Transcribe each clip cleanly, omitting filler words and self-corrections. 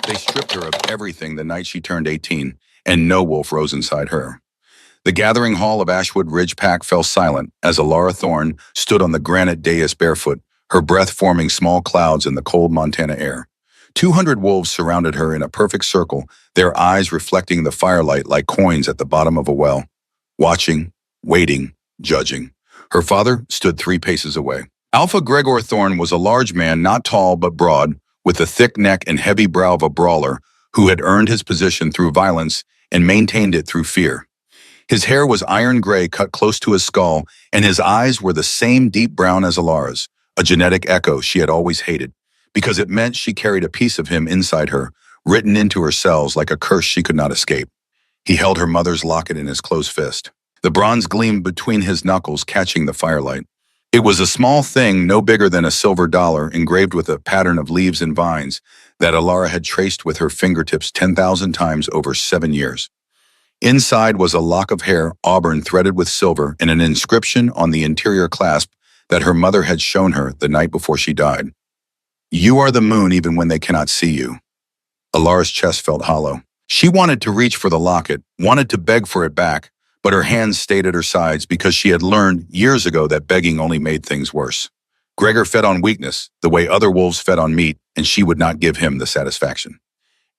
They stripped her of everything the night she turned 18, and no wolf rose inside her. The gathering hall of Ashwood Ridge Pack fell silent as Alara Thorne stood on the granite dais barefoot, her breath forming small clouds in the cold Montana air. 200 wolves surrounded her in a perfect circle, their eyes reflecting the firelight like coins at the bottom of a well. Watching, waiting, judging. Her father stood 3 paces away. Alpha Gregor Thorne was a large man, not tall but broad, with the thick neck and heavy brow of a brawler who had earned his position through violence and maintained it through fear. His hair was iron gray cut close to his skull, and his eyes were the same deep brown as Alara's, a genetic echo she had always hated, because it meant she carried a piece of him inside her, written into her cells like a curse she could not escape. He held her mother's locket in his closed fist. The bronze gleamed between his knuckles, catching the firelight. It was a small thing no bigger than a silver dollar, engraved with a pattern of leaves and vines that Alara had traced with her fingertips 10,000 times over 7 years. Inside was a lock of hair, auburn threaded with silver, and an inscription on the interior clasp that her mother had shown her the night before she died. "You are the moon even when they cannot see you." Alara's chest felt hollow. She wanted to reach for the locket, wanted to beg for it back, but her hands stayed at her sides because she had learned years ago that begging only made things worse. Gregor fed on weakness, the way other wolves fed on meat, and she would not give him the satisfaction.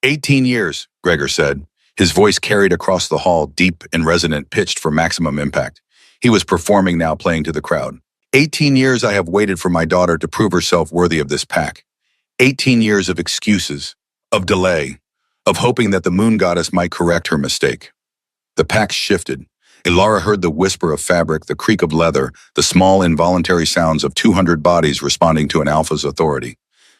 18 years, Gregor said. His voice carried across the hall, deep and resonant, pitched for maximum impact. He was performing now, playing to the crowd. 18 years I have waited for my daughter to prove herself worthy of this pack. 18 years of excuses, of delay, of hoping that the moon goddess might correct her mistake. The pack shifted. Alara heard the whisper of fabric, the creak of leather, the small involuntary sounds of 200 bodies responding to an alpha's authority.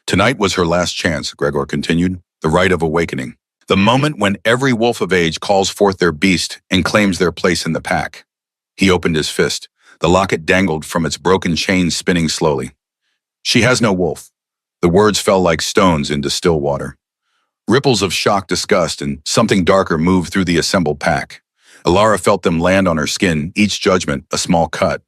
Tonight was her last chance, Gregor continued, the rite of awakening. The moment when every wolf of age calls forth their beast and claims their place in the pack. He opened his fist. The locket dangled from its broken chain, spinning slowly. "She has no wolf." The words fell like stones into still water. Ripples of shock, disgust, and something darker moved through the assembled pack. Alara felt them land on her skin, each judgment a small cut.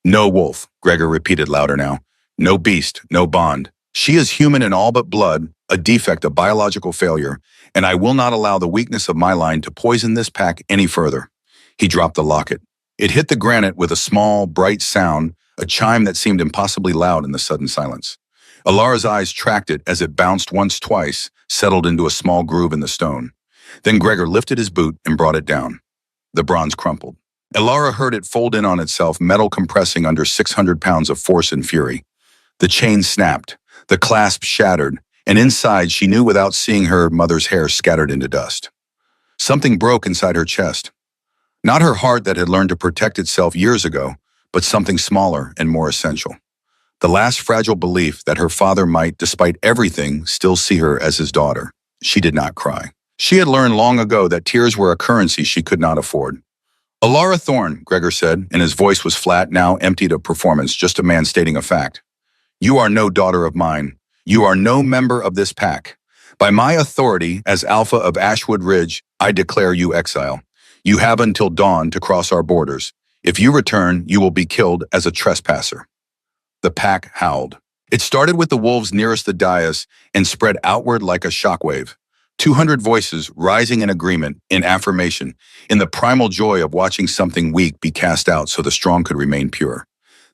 "No wolf," Gregor repeated louder now. "No beast, no bond. She is human in all but blood, a defect, a biological failure, and I will not allow the weakness of my line to poison this pack any further." He dropped the locket. It hit the granite with a small, bright sound, a chime that seemed impossibly loud in the sudden silence. Alara's eyes tracked it as it bounced once, twice, settled into a small groove in the stone. Then Gregor lifted his boot and brought it down. The bronze crumpled. Alara heard it fold in on itself, metal compressing under 600 pounds of force and fury. The chain snapped, the clasp shattered, and inside she knew without seeing her mother's hair scattered into dust. Something broke inside her chest. Not her heart that had learned to protect itself years ago, but something smaller and more essential. The last fragile belief that her father might, despite everything, still see her as his daughter. She did not cry. She had learned long ago that tears were a currency she could not afford. "Alara Thorne," Gregor said, and his voice was flat, now emptied of performance, just a man stating a fact. "You are no daughter of mine. You are no member of this pack. By my authority as Alpha of Ashwood Ridge, I declare you exile. You have until dawn to cross our borders. If you return, you will be killed as a trespasser." The pack howled. It started with the wolves nearest the dais and spread outward like a shockwave. 200 voices rising in agreement, in affirmation, in the primal joy of watching something weak be cast out so the strong could remain pure.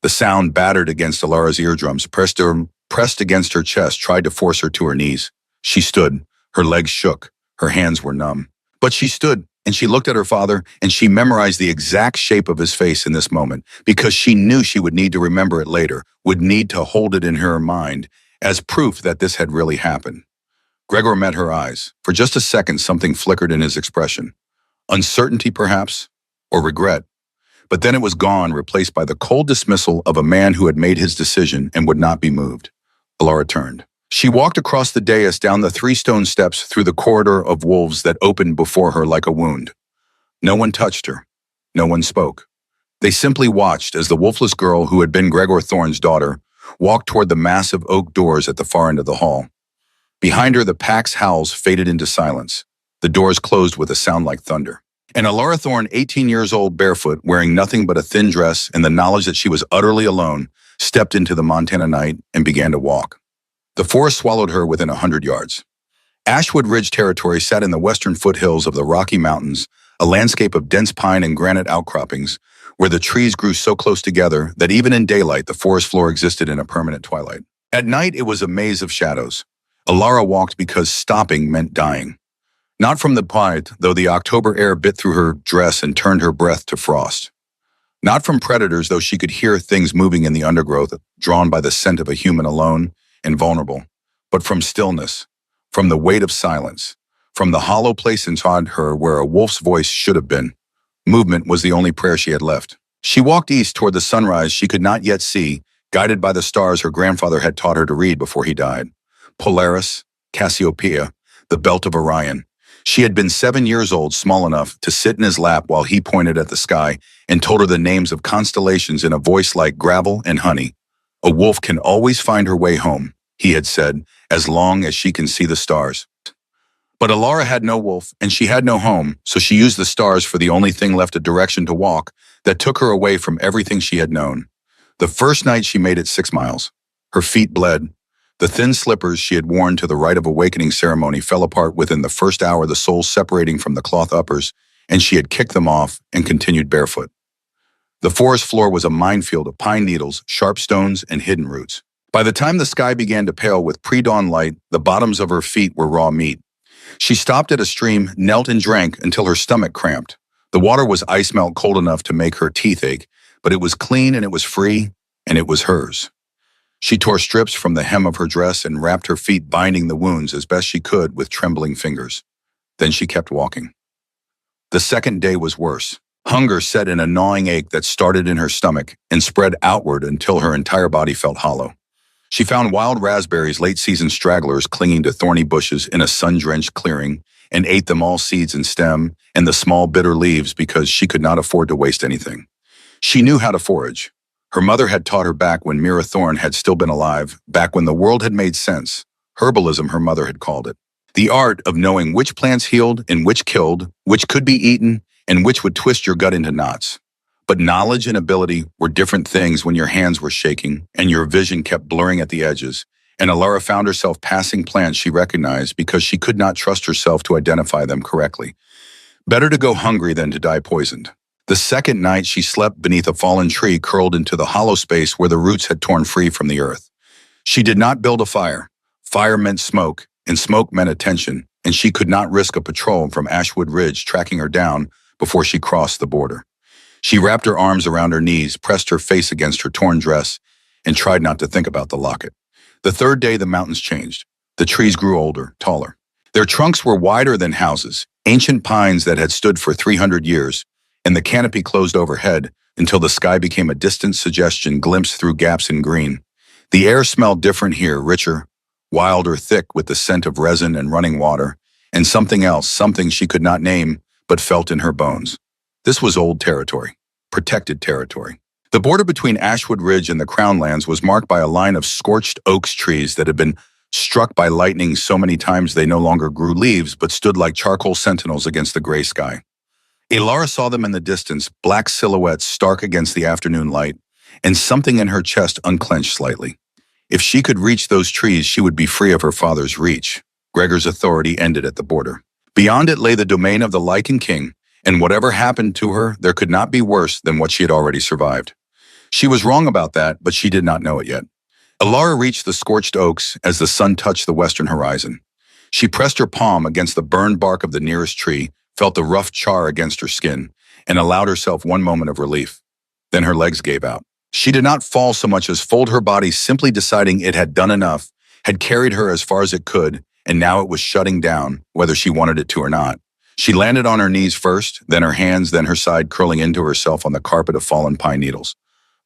The sound battered against Alara's eardrums, pressed against her chest, tried to force her to her knees. She stood. Her legs shook. Her hands were numb. But she stood, and she looked at her father, and she memorized the exact shape of his face in this moment, because she knew she would need to remember it later, would need to hold it in her mind as proof that this had really happened. Gregor met her eyes. For just a second, something flickered in his expression. Uncertainty, perhaps, or regret. But then it was gone, replaced by the cold dismissal of a man who had made his decision and would not be moved. Alara turned. She walked across the dais, down the 3 stone steps, through the corridor of wolves that opened before her like a wound. No one touched her. No one spoke. They simply watched as the wolfless girl who had been Gregor Thorne's daughter walked toward the massive oak doors at the far end of the hall. Behind her, the pack's howls faded into silence. The doors closed with a sound like thunder. And Alara Thorne, 18 years old, barefoot, wearing nothing but a thin dress and the knowledge that she was utterly alone, stepped into the Montana night and began to walk. The forest swallowed her within 100 yards. Ashwood Ridge territory sat in the western foothills of the Rocky Mountains, a landscape of dense pine and granite outcroppings, where the trees grew so close together that even in daylight the forest floor existed in a permanent twilight. At night it was a maze of shadows. Alara walked because stopping meant dying. Not from the quiet, though the October air bit through her dress and turned her breath to frost. Not from predators, though she could hear things moving in the undergrowth, drawn by the scent of a human alone and vulnerable, but from stillness, from the weight of silence, from the hollow place inside her where a wolf's voice should have been. Movement was the only prayer she had left. She walked east toward the sunrise she could not yet see, guided by the stars her grandfather had taught her to read before he died. Polaris, Cassiopeia, the belt of Orion. She had been 7 years old, small enough to sit in his lap while he pointed at the sky and told her the names of constellations in a voice like gravel and honey. A wolf can always find her way home, he had said, as long as she can see the stars. But Alara had no wolf, and she had no home, so she used the stars for the only thing left, a direction to walk that took her away from everything she had known. The first night she made it 6 miles. Her feet bled. The thin slippers she had worn to the Rite of Awakening ceremony fell apart within the first hour, the soles separating from the cloth uppers, and she had kicked them off and continued barefoot. The forest floor was a minefield of pine needles, sharp stones, and hidden roots. By the time the sky began to pale with pre-dawn light, the bottoms of her feet were raw meat. She stopped at a stream, knelt and drank until her stomach cramped. The water was ice melt cold enough to make her teeth ache, but it was clean and it was free, and it was hers. She tore strips from the hem of her dress and wrapped her feet, binding the wounds as best she could with trembling fingers. Then she kept walking. The second day was worse. Hunger set in a gnawing ache that started in her stomach and spread outward until her entire body felt hollow. She found wild raspberries, late-season stragglers clinging to thorny bushes in a sun-drenched clearing, and ate them, all seeds and stem, and the small bitter leaves, because she could not afford to waste anything. She knew how to forage. Her mother had taught her back when Mira Thorne had still been alive, back when the world had made sense. Herbalism, her mother had called it. The art of knowing which plants healed and which killed, which could be eaten, and which would twist your gut into knots. But knowledge and ability were different things when your hands were shaking and your vision kept blurring at the edges, and Alara found herself passing plants she recognized because she could not trust herself to identify them correctly. Better to go hungry than to die poisoned. The second night she slept beneath a fallen tree curled into the hollow space where the roots had torn free from the earth. She did not build a fire. Fire meant smoke, and smoke meant attention, and she could not risk a patrol from Ashwood Ridge tracking her down before she crossed the border. She wrapped her arms around her knees, pressed her face against her torn dress, and tried not to think about the locket. The third day the mountains changed. The trees grew older, taller. Their trunks were wider than houses, ancient pines that had stood for 300 years, and the canopy closed overhead until the sky became a distant suggestion glimpsed through gaps in green. The air smelled different here, richer, wilder, thick with the scent of resin and running water, and something else, something she could not name, but felt in her bones. This was old territory, protected territory. The border between Ashwood Ridge and the Crown Lands was marked by a line of scorched oak trees that had been struck by lightning so many times they no longer grew leaves but stood like charcoal sentinels against the gray sky. Alara saw them in the distance, black silhouettes stark against the afternoon light, and something in her chest unclenched slightly. If she could reach those trees, she would be free of her father's reach. Gregor's authority ended at the border. Beyond it lay the domain of the Lycan King, and whatever happened to her, there could not be worse than what she had already survived. She was wrong about that, but she did not know it yet. Alara reached the scorched oaks as the sun touched the western horizon. She pressed her palm against the burned bark of the nearest tree, felt the rough char against her skin, and allowed herself one moment of relief. Then her legs gave out. She did not fall so much as fold her body, simply deciding it had done enough, had carried her as far as it could, and now it was shutting down, whether she wanted it to or not. She landed on her knees first, then her hands, then her side, curling into herself on the carpet of fallen pine needles.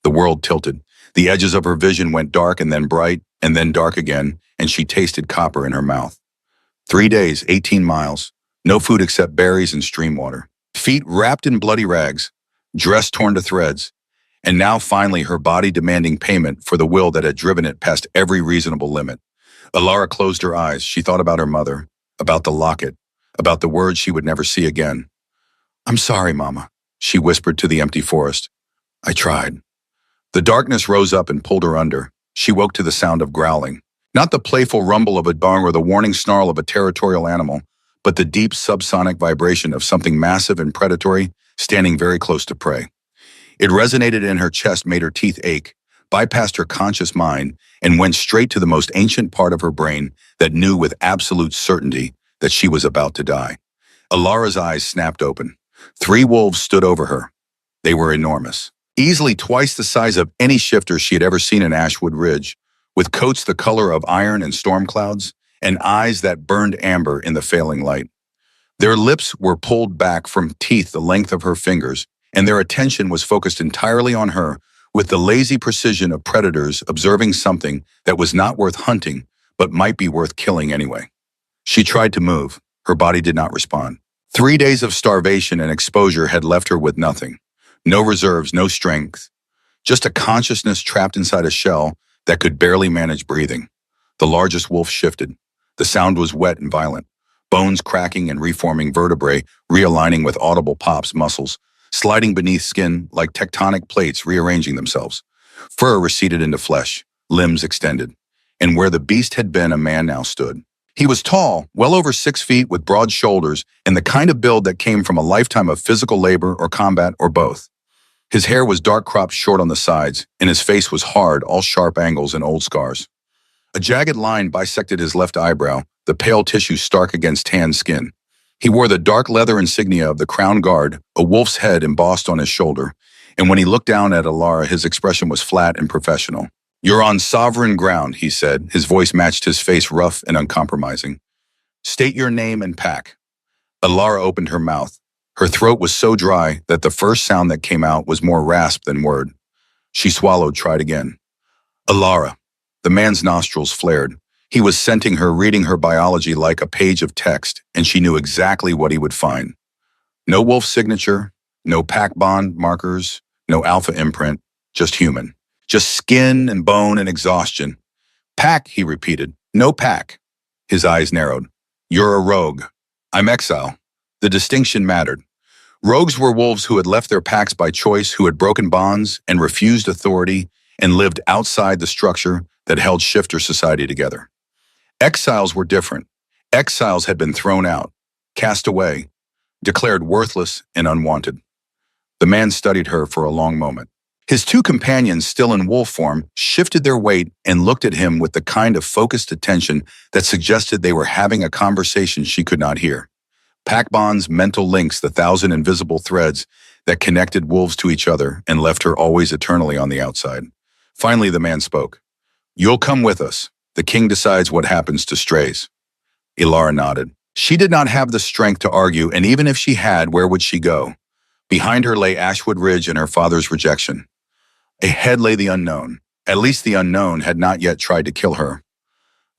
The world tilted. The edges of her vision went dark and then bright, and then dark again, and she tasted copper in her mouth. 3 days, 18 miles, no food except berries and stream water. Feet wrapped in bloody rags, dress torn to threads, and now finally her body demanding payment for the will that had driven it past every reasonable limit. Alara closed her eyes. She thought about her mother, about the locket, about the words she would never see again. "I'm sorry, Mama," she whispered to the empty forest. "I tried." The darkness rose up and pulled her under. She woke to the sound of growling. Not the playful rumble of a dog or the warning snarl of a territorial animal, but the deep subsonic vibration of something massive and predatory standing very close to prey. It resonated in her chest, made her teeth ache, bypassed her conscious mind, and went straight to the most ancient part of her brain that knew with absolute certainty that she was about to die. Alara's eyes snapped open. 3 wolves stood over her. They were enormous, easily twice the size of any shifter she had ever seen in Ashwood Ridge, with coats the color of iron and storm clouds, and eyes that burned amber in the failing light. Their lips were pulled back from teeth the length of her fingers, and their attention was focused entirely on her with the lazy precision of predators observing something that was not worth hunting but might be worth killing anyway. She tried to move. Her body did not respond. 3 days of starvation and exposure had left her with nothing. No reserves, no strength, just a consciousness trapped inside a shell that could barely manage breathing. The largest wolf shifted. The sound was wet and violent. Bones cracking and reforming, vertebrae realigning with audible pops, muscles sliding beneath skin like tectonic plates rearranging themselves. Fur receded into flesh, limbs extended. And where the beast had been, a man now stood. He was tall, well over 6 feet, with broad shoulders and the kind of build that came from a lifetime of physical labor or combat or both. His hair was dark cropped short on the sides, and his face was hard, all sharp angles and old scars. A jagged line bisected his left eyebrow, the pale tissue stark against tan skin. He wore the dark leather insignia of the Crown Guard, a wolf's head embossed on his shoulder, and when he looked down at Alara, his expression was flat and professional. "You're on sovereign ground," he said. His voice matched his face, rough and uncompromising. "State your name and pack." Alara opened her mouth. Her throat was so dry that the first sound that came out was more rasp than word. She swallowed, tried again. "Alara." The man's nostrils flared. He was scenting her, reading her biology like a page of text, and she knew exactly what he would find. No wolf signature, no pack bond markers, no alpha imprint, just human. Just skin and bone and exhaustion. "Pack," he repeated. "No pack." His eyes narrowed. "You're a rogue." "I'm exile." The distinction mattered. Rogues were wolves who had left their packs by choice, who had broken bonds and refused authority and lived outside the structure that held shifter society together. Exiles were different. Exiles had been thrown out, cast away, declared worthless and unwanted. The man studied her for a long moment. His 2 companions, still in wolf form, shifted their weight and looked at him with the kind of focused attention that suggested they were having a conversation she could not hear. Pack bonds, mental links, the 1,000 invisible threads that connected wolves to each other and left her always eternally on the outside. Finally, the man spoke. "You'll come with us. The king decides what happens to strays." Alara nodded. She did not have the strength to argue, and even if she had, where would she go? Behind her lay Ashwood Ridge and her father's rejection. Ahead lay the unknown. At least the unknown had not yet tried to kill her.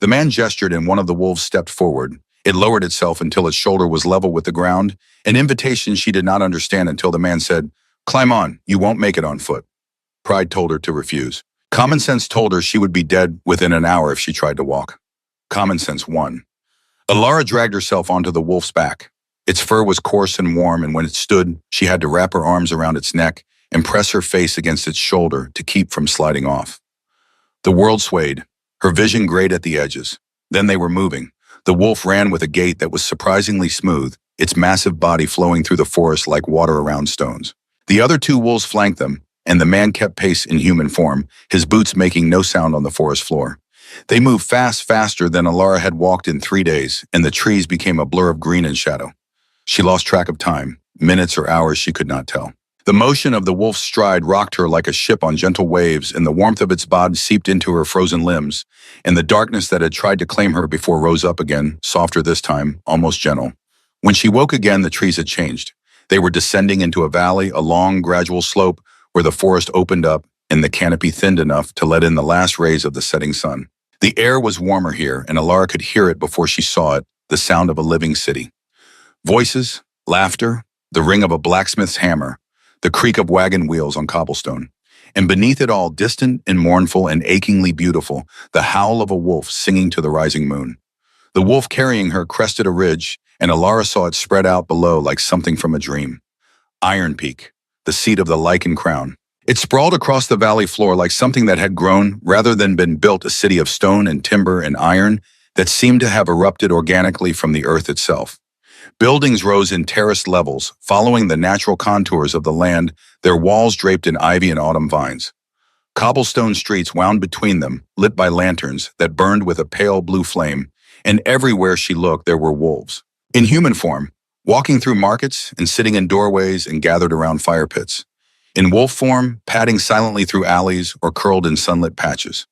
The man gestured and one of the wolves stepped forward. It lowered itself until its shoulder was level with the ground, an invitation she did not understand until the man said, "Climb on, you won't make it on foot." Pride told her to refuse. Common sense told her she would be dead within an hour if she tried to walk. Common sense won. Alara dragged herself onto the wolf's back. Its fur was coarse and warm, and when it stood, she had to wrap her arms around its neck and press her face against its shoulder to keep from sliding off. The world swayed, her vision grayed at the edges. Then they were moving. The wolf ran with a gait that was surprisingly smooth, its massive body flowing through the forest like water around stones. The other 2 wolves flanked them, and the man kept pace in human form, his boots making no sound on the forest floor. They moved fast, faster than Alara had walked in 3 days, and the trees became a blur of green and shadow. She lost track of time, minutes or hours she could not tell. The motion of the wolf's stride rocked her like a ship on gentle waves, and the warmth of its body seeped into her frozen limbs, and the darkness that had tried to claim her before rose up again, softer this time, almost gentle. When she woke again, the trees had changed. They were descending into a valley, a long, gradual slope, where the forest opened up and the canopy thinned enough to let in the last rays of the setting sun. The air was warmer here, and Alara could hear it before she saw it, the sound of a living city. Voices, laughter, the ring of a blacksmith's hammer, the creak of wagon wheels on cobblestone. And beneath it all, distant and mournful and achingly beautiful, the howl of a wolf singing to the rising moon. The wolf carrying her crested a ridge, and Alara saw it spread out below like something from a dream. Iron Peak, the seat of the Lichen Crown. It sprawled across the valley floor like something that had grown rather than been built, a city of stone and timber and iron that seemed to have erupted organically from the earth itself. Buildings rose in terraced levels, following the natural contours of the land, their walls draped in ivy and autumn vines. Cobblestone streets wound between them, lit by lanterns that burned with a pale blue flame, and everywhere she looked there were wolves. In human form, walking through markets and sitting in doorways and gathered around fire pits. In wolf form, padding silently through alleys or curled in sunlit patches.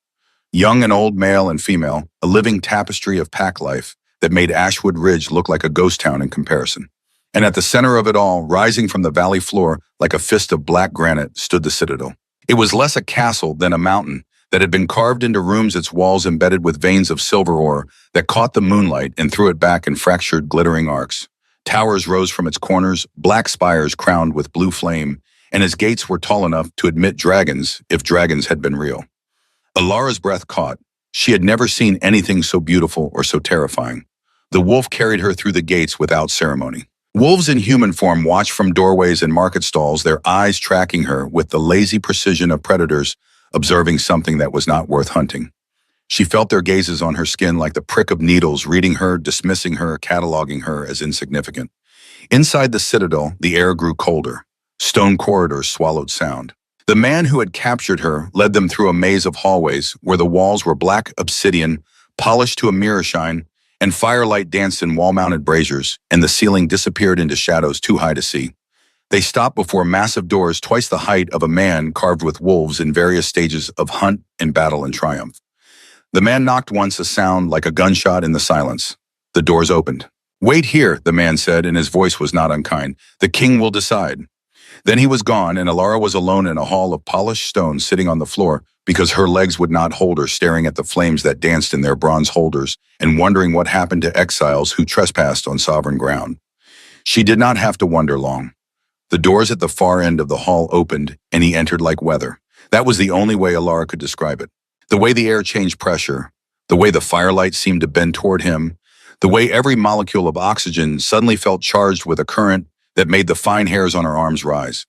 Young and old, male and female, a living tapestry of pack life that made Ashwood Ridge look like a ghost town in comparison. And at the center of it all, rising from the valley floor like a fist of black granite, stood the citadel. It was less a castle than a mountain that had been carved into rooms, its walls embedded with veins of silver ore that caught the moonlight and threw it back in fractured, glittering arcs. Towers rose from its corners, black spires crowned with blue flame, and its gates were tall enough to admit dragons if dragons had been real. Alara's breath caught. She had never seen anything so beautiful or so terrifying. The wolf carried her through the gates without ceremony. Wolves in human form watched from doorways and market stalls, their eyes tracking her with the lazy precision of predators observing something that was not worth hunting. She felt their gazes on her skin like the prick of needles, reading her, dismissing her, cataloging her as insignificant. Inside the citadel, the air grew colder. Stone corridors swallowed sound. The man who had captured her led them through a maze of hallways where the walls were black obsidian, polished to a mirror shine, and firelight danced in wall-mounted braziers, and the ceiling disappeared into shadows too high to see. They stopped before massive doors twice the height of a man carved with wolves in various stages of hunt and battle and triumph. The man knocked once, a sound like a gunshot in the silence. The doors opened. "Wait here," the man said, and his voice was not unkind. "The king will decide." Then he was gone, and Alara was alone in a hall of polished stone, sitting on the floor because her legs would not hold her, staring at the flames that danced in their bronze holders and wondering what happened to exiles who trespassed on sovereign ground. She did not have to wonder long. The doors at the far end of the hall opened, and he entered like weather. That was the only way Alara could describe it. The way the air changed pressure, the way the firelight seemed to bend toward him, the way every molecule of oxygen suddenly felt charged with a current that made the fine hairs on her arms rise.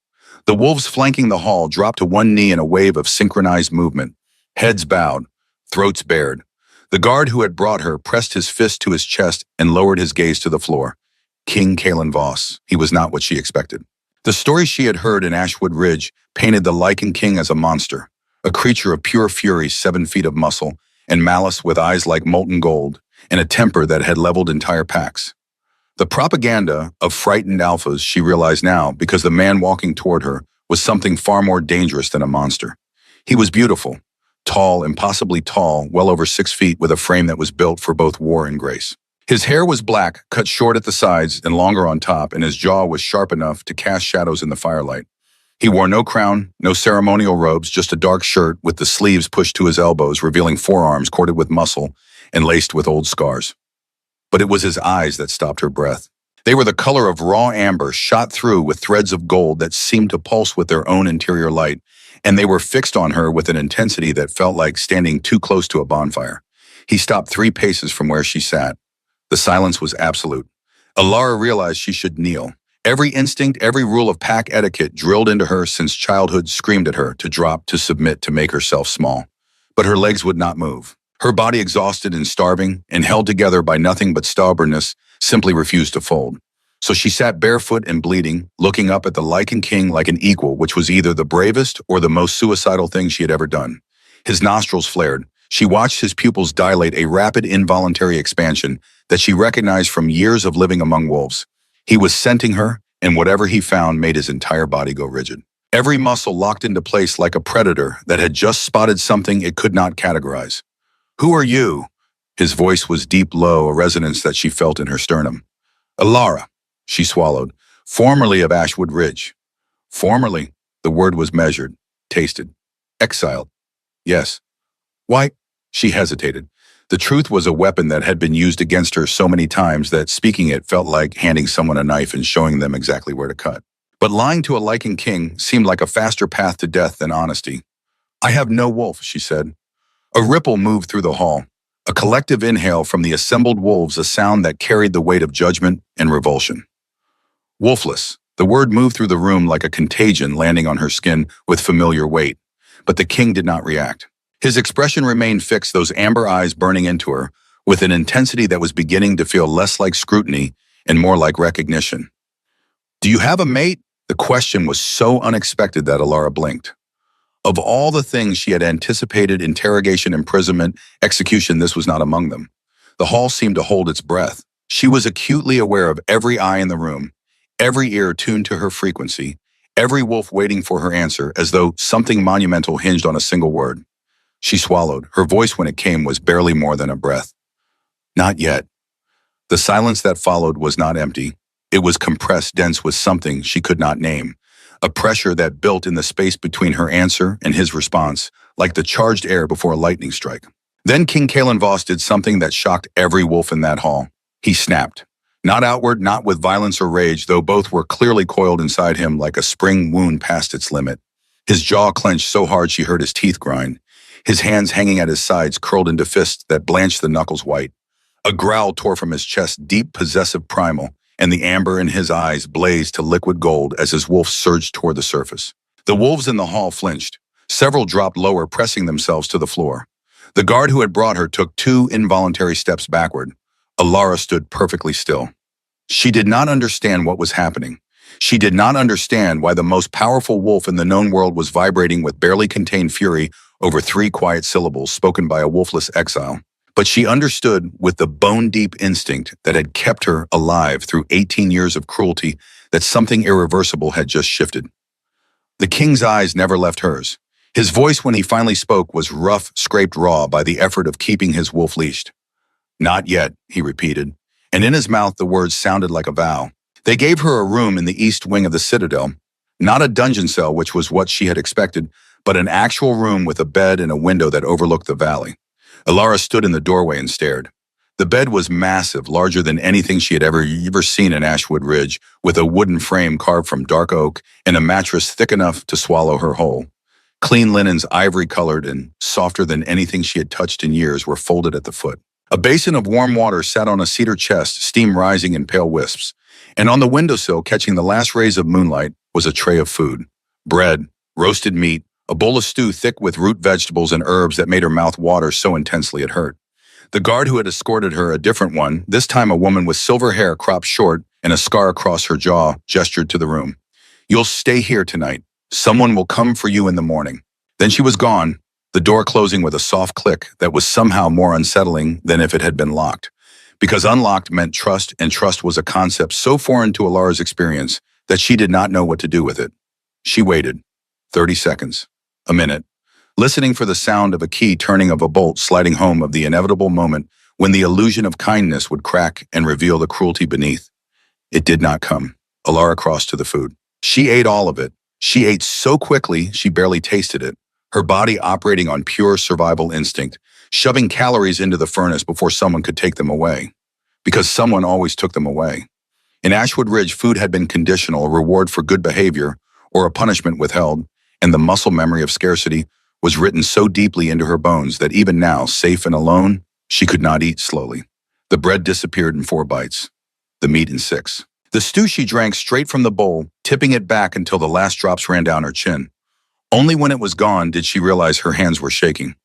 The wolves flanking the hall dropped to one knee in a wave of synchronized movement, heads bowed, throats bared. The guard who had brought her pressed his fist to his chest and lowered his gaze to the floor. King Kalen Voss. He was not what she expected. The story she had heard in Ashwood Ridge painted the Lycan King as a monster, a creature of pure fury, 7 feet of muscle and malice, with eyes like molten gold and a temper that had leveled entire packs. The propaganda of frightened alphas, she realized now, because the man walking toward her was something far more dangerous than a monster. He was beautiful, tall, impossibly tall, well over 6 feet, with a frame that was built for both war and grace. His hair was black, cut short at the sides and longer on top, and his jaw was sharp enough to cast shadows in the firelight. He wore no crown, no ceremonial robes, just a dark shirt with the sleeves pushed to his elbows, revealing forearms corded with muscle and laced with old scars. But it was his eyes that stopped her breath. They were the color of raw amber, shot through with threads of gold that seemed to pulse with their own interior light, and they were fixed on her with an intensity that felt like standing too close to a bonfire. He stopped 3 paces from where she sat. The silence was absolute. Alara realized she should kneel. Every instinct, every rule of pack etiquette drilled into her since childhood screamed at her to drop, to submit, to make herself small. But her legs would not move. Her body, exhausted and starving, and held together by nothing but stubbornness, simply refused to fold. So she sat barefoot and bleeding, looking up at the Lycan King like an equal, which was either the bravest or the most suicidal thing she had ever done. His nostrils flared. She watched his pupils dilate, a rapid, involuntary expansion that she recognized from years of living among wolves. He was scenting her, and whatever he found made his entire body go rigid. Every muscle locked into place like a predator that had just spotted something it could not categorize. "Who are you?" His voice was deep, low, a resonance that she felt in her sternum. "Alara," she swallowed, "formerly of Ashwood Ridge." Formerly, the word was measured, tasted. Exiled. Yes. Why? She hesitated. The truth was a weapon that had been used against her so many times that speaking it felt like handing someone a knife and showing them exactly where to cut. But lying to a Lycan King seemed like a faster path to death than honesty. "I have no wolf," she said. A ripple moved through the hall, a collective inhale from the assembled wolves, a sound that carried the weight of judgment and revulsion. "Wolfless," The word moved through the room like a contagion, landing on her skin with familiar weight. But the king did not react. His expression remained fixed, those amber eyes burning into her, with an intensity that was beginning to feel less like scrutiny and more like recognition. "Do you have a mate?" The question was so unexpected that Alara blinked. Of all the things she had anticipated, interrogation, imprisonment, execution, this was not among them. The hall seemed to hold its breath. She was acutely aware of every eye in the room, every ear tuned to her frequency, every wolf waiting for her answer, as though something monumental hinged on a single word. She swallowed. Her voice, when it came, was barely more than a breath. "Not yet." The silence that followed was not empty. It was compressed, dense with something she could not name, a pressure that built in the space between her answer and his response, like the charged air before a lightning strike. Then King Kalen Voss did something that shocked every wolf in that hall. He snapped. Not outward, not with violence or rage, though both were clearly coiled inside him like a spring wound past its limit. His jaw clenched so hard she heard his teeth grind. His hands hanging at his sides curled into fists that blanched the knuckles white. A growl tore from his chest, deep, possessive, primal, and the amber in his eyes blazed to liquid gold as his wolf surged toward the surface. The wolves in the hall flinched. Several dropped lower, pressing themselves to the floor. The guard who had brought her took 2 involuntary steps backward. Alara stood perfectly still. She did not understand what was happening. She did not understand why the most powerful wolf in the known world was vibrating with barely contained fury over 3 quiet syllables spoken by a wolfless exile. But she understood with the bone-deep instinct that had kept her alive through 18 years of cruelty that something irreversible had just shifted. The king's eyes never left hers. His voice, when he finally spoke, was rough, scraped raw by the effort of keeping his wolf leashed. "Not yet," he repeated, and in his mouth the words sounded like a vow. They gave her a room in the east wing of the citadel, not a dungeon cell, which was what she had expected, but an actual room with a bed and a window that overlooked the valley. Alara stood in the doorway and stared. The bed was massive, larger than anything she had ever seen in Ashwood Ridge, with a wooden frame carved from dark oak and a mattress thick enough to swallow her whole. Clean linens, ivory-colored and softer than anything she had touched in years, were folded at the foot. A basin of warm water sat on a cedar chest, steam rising in pale wisps. And on the windowsill, catching the last rays of moonlight, was a tray of food. Bread, roasted meat, a bowl of stew thick with root vegetables and herbs that made her mouth water so intensely it hurt. The guard who had escorted her, a different one, this time a woman with silver hair cropped short and a scar across her jaw, gestured to the room. "You'll stay here tonight. Someone will come for you in the morning." Then she was gone, the door closing with a soft click that was somehow more unsettling than if it had been locked. Because unlocked meant trust, and trust was a concept so foreign to Alara's experience that she did not know what to do with it. She waited. 30 seconds. A minute. Listening for the sound of a key turning, of a bolt sliding home, of the inevitable moment when the illusion of kindness would crack and reveal the cruelty beneath. It did not come. Alara crossed to the food. She ate all of it. She ate so quickly she barely tasted it, her body operating on pure survival instinct, shoving calories into the furnace before someone could take them away. Because someone always took them away. In Ashwood Ridge, food had been conditional, a reward for good behavior, or a punishment withheld, and the muscle memory of scarcity was written so deeply into her bones that even now, safe and alone, she could not eat slowly. The bread disappeared in 4 bites, the meat in 6. The stew she drank straight from the bowl, tipping it back until the last drops ran down her chin. Only when it was gone did she realize her hands were shaking.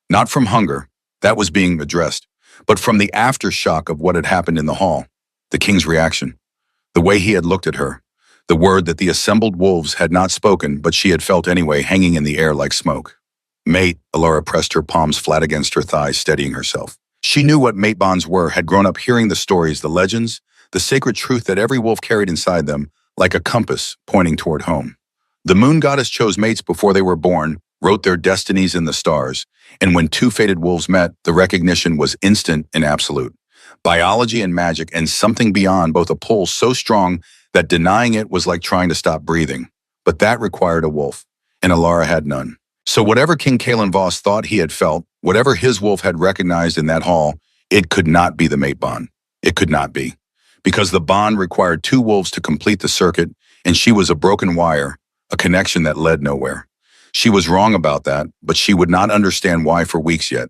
Not from hunger, that was being addressed, but from the aftershock of what had happened in the hall, the king's reaction, the way he had looked at her, the word that the assembled wolves had not spoken, but she had felt anyway, hanging in the air like smoke. "Mate," Alara pressed her palms flat against her thighs, steadying herself. She knew what mate bonds were, had grown up hearing the stories, the legends, the sacred truth that every wolf carried inside them, like a compass pointing toward home. The moon goddess chose mates before they were born, wrote their destinies in the stars, and when 2 fated wolves met, the recognition was instant and absolute. Biology and magic, and something beyond, both a pull so strong that denying it was like trying to stop breathing. But that required a wolf, and Alara had none. So whatever King Kalen Voss thought he had felt, whatever his wolf had recognized in that hall, it could not be the mate bond. It could not be. Because the bond required 2 wolves to complete the circuit, and she was a broken wire, a connection that led nowhere. She was wrong about that, but she would not understand why for weeks yet.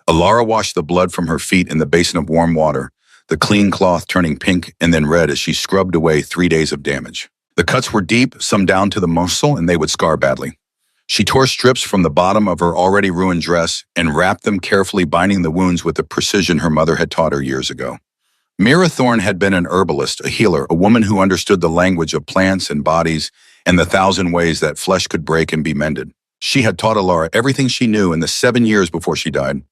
Alara washed the blood from her feet in the basin of warm water, the clean cloth turning pink and then red as she scrubbed away 3 days of damage. The cuts were deep, some down to the muscle, and they would scar badly. She tore strips from the bottom of her already ruined dress and wrapped them carefully, binding the wounds with the precision her mother had taught her years ago. Mira Thorne had been an herbalist, a healer, a woman who understood the language of plants and bodies and the thousand ways that flesh could break and be mended. She had taught Alara everything she knew in the 7 years before she died.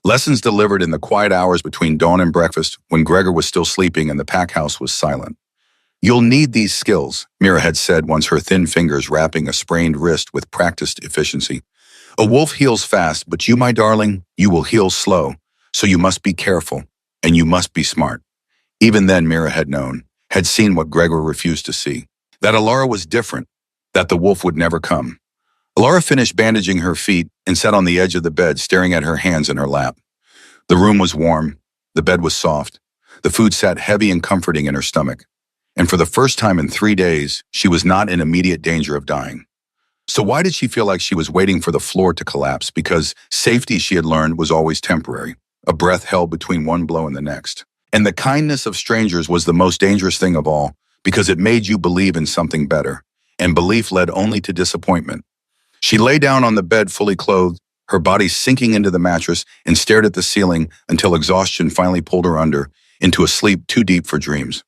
Lessons delivered in the quiet hours between dawn and breakfast when Gregor was still sleeping and the pack house was silent. "You'll need these skills," Mira had said once, her thin fingers wrapping a sprained wrist with practiced efficiency. "A wolf heals fast, but you, my darling, you will heal slow, so you must be careful, and you must be smart." Even then, Mira had known, had seen what Gregor refused to see. That Alara was different, that the wolf would never come. Alara finished bandaging her feet and sat on the edge of the bed, staring at her hands in her lap. The room was warm, the bed was soft, the food sat heavy and comforting in her stomach. And for the first time in 3 days, she was not in immediate danger of dying. So why did she feel like she was waiting for the floor to collapse? Because safety, she had learned, was always temporary, a breath held between one blow and the next. And the kindness of strangers was the most dangerous thing of all, because it made you believe in something better, and belief led only to disappointment. She lay down on the bed fully clothed, her body sinking into the mattress, and stared at the ceiling until exhaustion finally pulled her under, into a sleep too deep for dreams.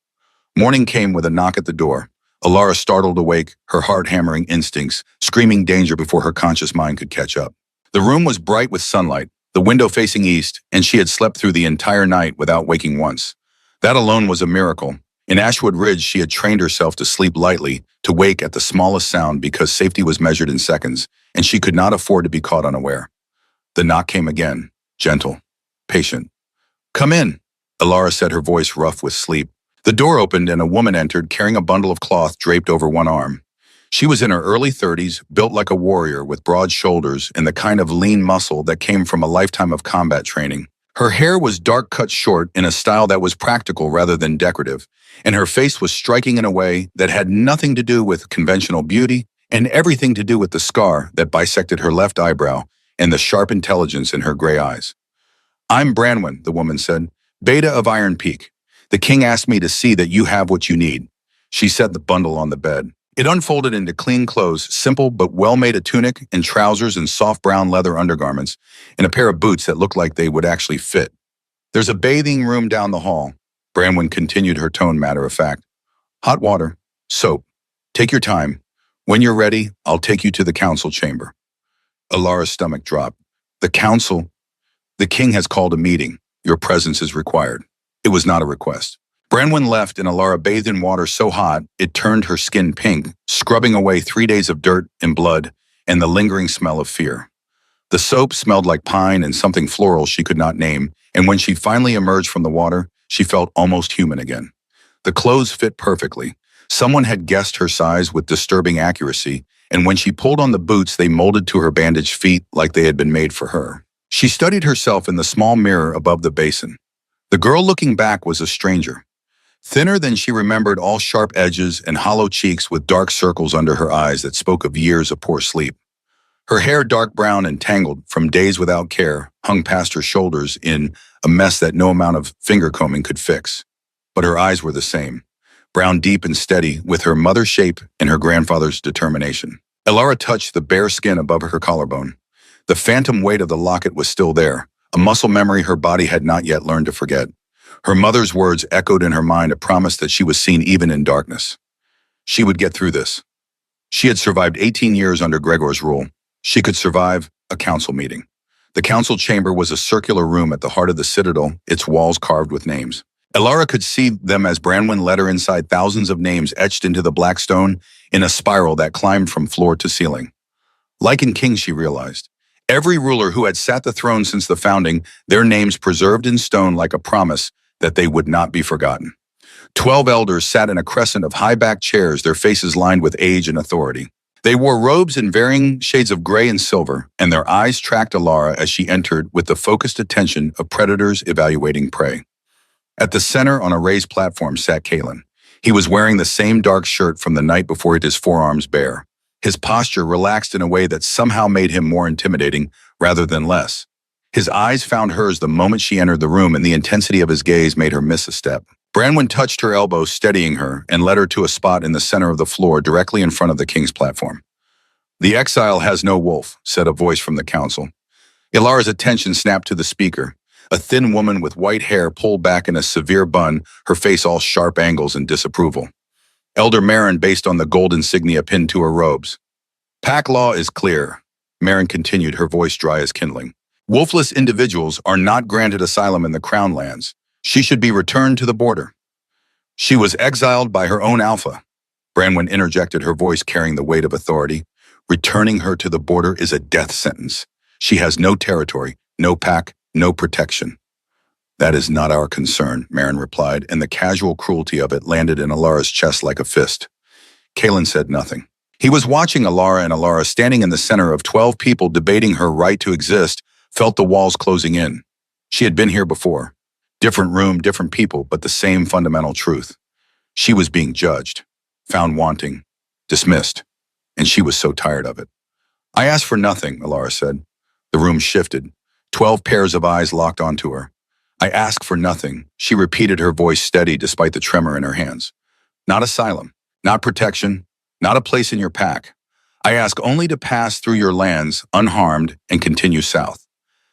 Morning came with a knock at the door. Alara startled awake, her heart hammering instincts, screaming danger before her conscious mind could catch up. The room was bright with sunlight, the window facing east, and she had slept through the entire night without waking once. That alone was a miracle. In Ashwood Ridge, she had trained herself to sleep lightly, to wake at the smallest sound because safety was measured in seconds, and she could not afford to be caught unaware. The knock came again, gentle, patient. "Come in," Alara said, her voice rough with sleep. The door opened and a woman entered, carrying a bundle of cloth draped over one arm. She was in her early 30s, built like a warrior with broad shoulders and the kind of lean muscle that came from a lifetime of combat training. Her hair was dark cut short in a style that was practical rather than decorative, and her face was striking in a way that had nothing to do with conventional beauty and everything to do with the scar that bisected her left eyebrow and the sharp intelligence in her gray eyes. "I'm Branwen," the woman said, "Beta of Iron Peak. The king asked me to see that you have what you need." She set the bundle on the bed. It unfolded into clean clothes, simple but well-made, a tunic and trousers and soft brown leather undergarments, and a pair of boots that looked like they would actually fit. "There's a bathing room down the hall," Branwen continued, her tone matter-of-fact. "Hot water, soap. Take your time. When you're ready, I'll take you to the council chamber." Alara's stomach dropped. "The council? The king has called a meeting. Your presence is required." It was not a request. Branwen left and Alara bathed in water so hot it turned her skin pink, scrubbing away 3 days of dirt and blood and the lingering smell of fear. The soap smelled like pine and something floral she could not name, and when she finally emerged from the water, she felt almost human again. The clothes fit perfectly. Someone had guessed her size with disturbing accuracy, and when she pulled on the boots, they molded to her bandaged feet like they had been made for her. She studied herself in the small mirror above the basin. The girl looking back was a stranger. Thinner than she remembered, all sharp edges and hollow cheeks with dark circles under her eyes that spoke of years of poor sleep. Her hair, dark brown and tangled from days without care, hung past her shoulders in a mess that no amount of finger combing could fix. But her eyes were the same, brown, deep and steady, with her mother's shape and her grandfather's determination. Alara touched the bare skin above her collarbone. The phantom weight of the locket was still there, a muscle memory her body had not yet learned to forget. Her mother's words echoed in her mind, a promise that she was seen even in darkness. She would get through this. She had survived 18 years under Gregor's rule. She could survive a council meeting. The council chamber was a circular room at the heart of the citadel, its walls carved with names. Alara could see them as Branwen led her inside, thousands of names etched into the black stone in a spiral that climbed from floor to ceiling. Like in King, she realized. Every ruler who had sat the throne since the founding, their names preserved in stone like a promise that they would not be forgotten. 12 elders sat in a crescent of high-backed chairs, their faces lined with age and authority. They wore robes in varying shades of gray and silver, and their eyes tracked Alara as she entered with the focused attention of predators evaluating prey. At the center, on a raised platform, sat Kalen. He was wearing the same dark shirt from the night before, with his forearms bare. His posture relaxed in a way that somehow made him more intimidating rather than less. His eyes found hers the moment she entered the room, and the intensity of his gaze made her miss a step. Branwen touched her elbow, steadying her, and led her to a spot in the center of the floor directly in front of the king's platform. "The exile has no wolf," said a voice from the council. Ilara's attention snapped to the speaker, a thin woman with white hair pulled back in a severe bun, her face all sharp angles and disapproval. Elder Marin based on the gold insignia pinned to her robes. "Pack law is clear," Marin continued, her voice dry as kindling. "Wolfless individuals are not granted asylum in the Crown lands. She should be returned to the border." "She was exiled by her own alpha," Branwen interjected, her voice carrying the weight of authority. "Returning her to the border is a death sentence. She has no territory, no pack, no protection." "That is not our concern," Marin replied, and the casual cruelty of it landed in Ilara's chest like a fist. Kalen said nothing. He was watching Ilara, and Ilara, standing in the center of 12 people debating her right to exist, felt the walls closing in. She had been here before. Different room, different people, but the same fundamental truth. She was being judged, found wanting, dismissed, and she was so tired of it. "I asked for nothing," Ilara said. The room shifted. 12 pairs of eyes locked onto her. "I asked for nothing," she repeated, her voice steady despite the tremor in her hands. "Not asylum, not protection, not a place in your pack. I ask only to pass through your lands unharmed and continue south.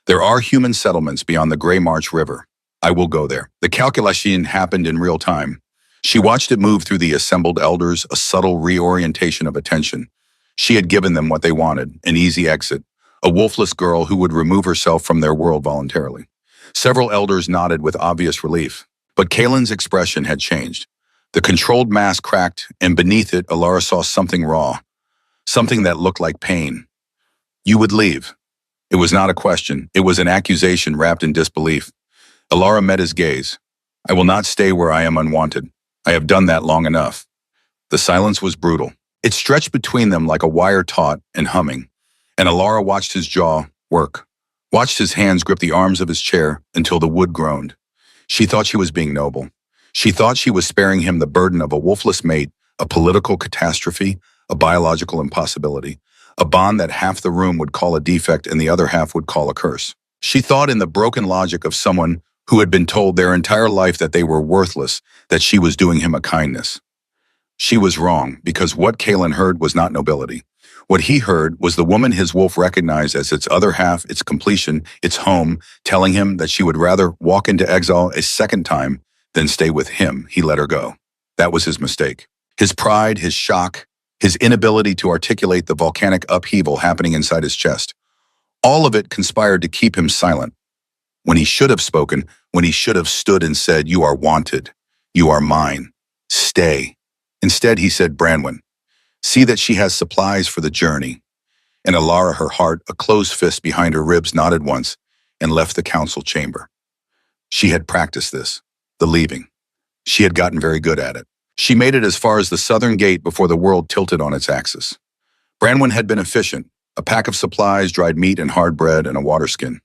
There are human settlements beyond the Grey March River. I will go there." The calculation happened in real time. She watched it move through the assembled elders, a subtle reorientation of attention. She had given them what they wanted, an easy exit, a wolfless girl who would remove herself from their world voluntarily. Several elders nodded with obvious relief, but Kalen's expression had changed. The controlled mask cracked, and beneath it, Ilara saw something raw, something that looked like pain. "You would leave." It was not a question, it was an accusation wrapped in disbelief. Ilara met his gaze. "I will not stay where I am unwanted. I have done that long enough." The silence was brutal. It stretched between them like a wire taut and humming, and Ilara watched his jaw work, watched his hands grip the arms of his chair until the wood groaned. She thought she was being noble. She thought she was sparing him the burden of a wolfless mate, a political catastrophe, a biological impossibility, a bond that half the room would call a defect and the other half would call a curse. She thought in the broken logic of someone who had been told their entire life that they were worthless, that she was doing him a kindness. She was wrong, because what Kalen heard was not nobility. What he heard was the woman his wolf recognized as its other half, its completion, its home, telling him that she would rather walk into exile a second time than stay with him. He let her go. That was his mistake. His pride, his shock, his inability to articulate the volcanic upheaval happening inside his chest. All of it conspired to keep him silent. When he should have spoken, when he should have stood and said, "You are wanted. You are mine. Stay." Instead, he said, "Branwen, see that she has supplies for the journey." And Ilara, her heart, a closed fist behind her ribs, nodded once and left the council chamber. She had practiced this, the leaving. She had gotten very good at it. She made it as far as the southern gate before the world tilted on its axis. Branwen had been efficient, a pack of supplies, dried meat and hard bread, and a water skin.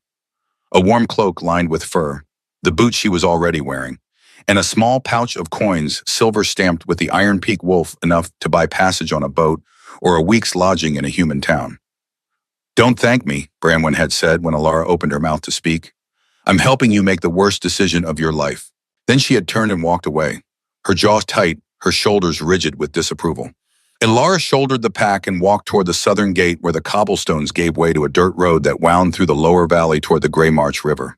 A warm cloak lined with fur, the boots she was already wearing, and a small pouch of coins, silver stamped with the Iron Peak Wolf, enough to buy passage on a boat or a week's lodging in a human town. "Don't thank me," Branwen had said when Ilara opened her mouth to speak. "I'm helping you make the worst decision of your life." Then she had turned and walked away, her jaw tight, her shoulders rigid with disapproval. Ilara shouldered the pack and walked toward the southern gate, where the cobblestones gave way to a dirt road that wound through the lower valley toward the Grey March River.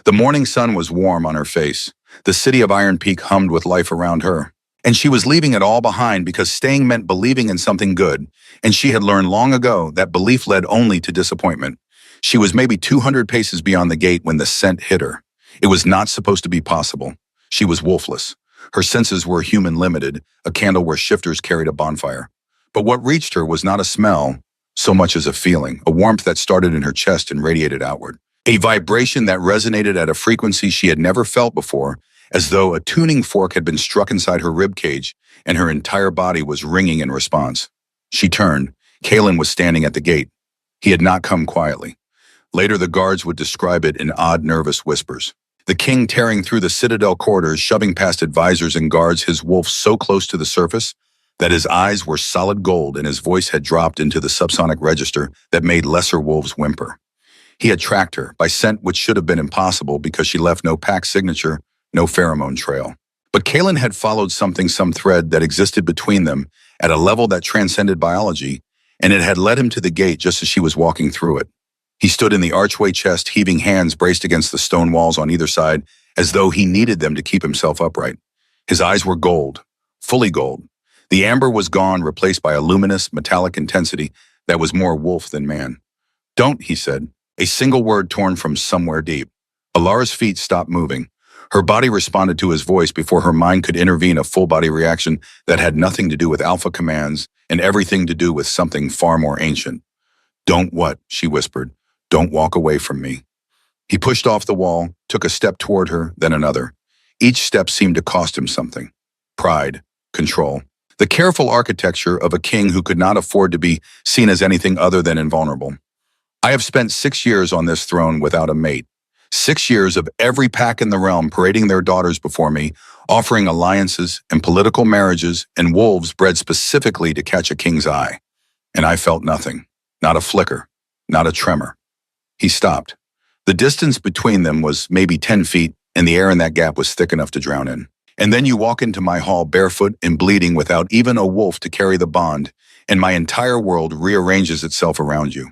The morning sun was warm on her face. The city of Iron Peak hummed with life around her. And she was leaving it all behind because staying meant believing in something good, and she had learned long ago that belief led only to disappointment. She was maybe 200 paces beyond the gate when the scent hit her. It was not supposed to be possible. She was wolfless. Her senses were human limited, a candle where shifters carried a bonfire. But what reached her was not a smell so much as a feeling, a warmth that started in her chest and radiated outward. A vibration that resonated at a frequency she had never felt before, as though a tuning fork had been struck inside her rib cage and her entire body was ringing in response. She turned. Kalen was standing at the gate. He had not come quietly. Later, the guards would describe it in odd, nervous whispers. The king tearing through the citadel corridors, shoving past advisors and guards, his wolf so close to the surface that his eyes were solid gold and his voice had dropped into the subsonic register that made lesser wolves whimper. He had tracked her by scent, which should have been impossible because she left no pack signature, no pheromone trail. But Kalen had followed some thread that existed between them at a level that transcended biology, and it had led him to the gate just as she was walking through it. He stood in the archway, chest heaving, hands braced against the stone walls on either side, as though he needed them to keep himself upright. His eyes were gold, fully gold. The amber was gone, replaced by a luminous, metallic intensity that was more wolf than man. "Don't," he said, a single word torn from somewhere deep. Alara's feet stopped moving. Her body responded to his voice before her mind could intervene, a full-body reaction that had nothing to do with alpha commands and everything to do with something far more ancient. "Don't what?" she whispered. "Don't walk away from me." He pushed off the wall, took a step toward her, then another. Each step seemed to cost him something. Pride, control. The careful architecture of a king who could not afford to be seen as anything other than invulnerable. "I have spent 6 years on this throne without a mate. 6 years of every pack in the realm parading their daughters before me, offering alliances and political marriages and wolves bred specifically to catch a king's eye. And I felt nothing. Not a flicker. Not a tremor." He stopped. The distance between them was maybe 10 feet, and the air in that gap was thick enough to drown in. "And then you walk into my hall barefoot and bleeding without even a wolf to carry the bond, and my entire world rearranges itself around you."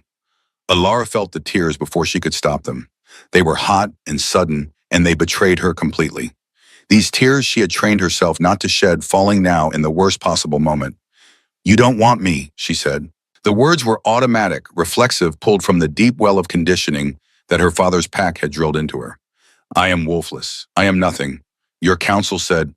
Alara felt the tears before she could stop them. They were hot and sudden, and they betrayed her completely. These tears she had trained herself not to shed, falling now in the worst possible moment. "You don't want me," she said. The words were automatic, reflexive, pulled from the deep well of conditioning that her father's pack had drilled into her. "I am wolfless. I am nothing. Your council said—"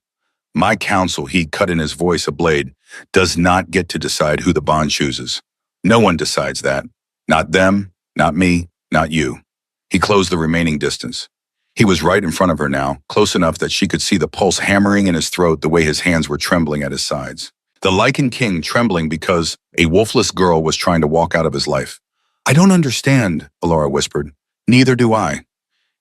"My council," he cut in his voice a blade, "does not get to decide who the bond chooses. No one decides that. Not them, not me, not you." He closed the remaining distance. He was right in front of her now, close enough that she could see the pulse hammering in his throat the way his hands were trembling at his sides. The Lycan King trembling because a wolfless girl was trying to walk out of his life. "I don't understand," Alara whispered. "Neither do I."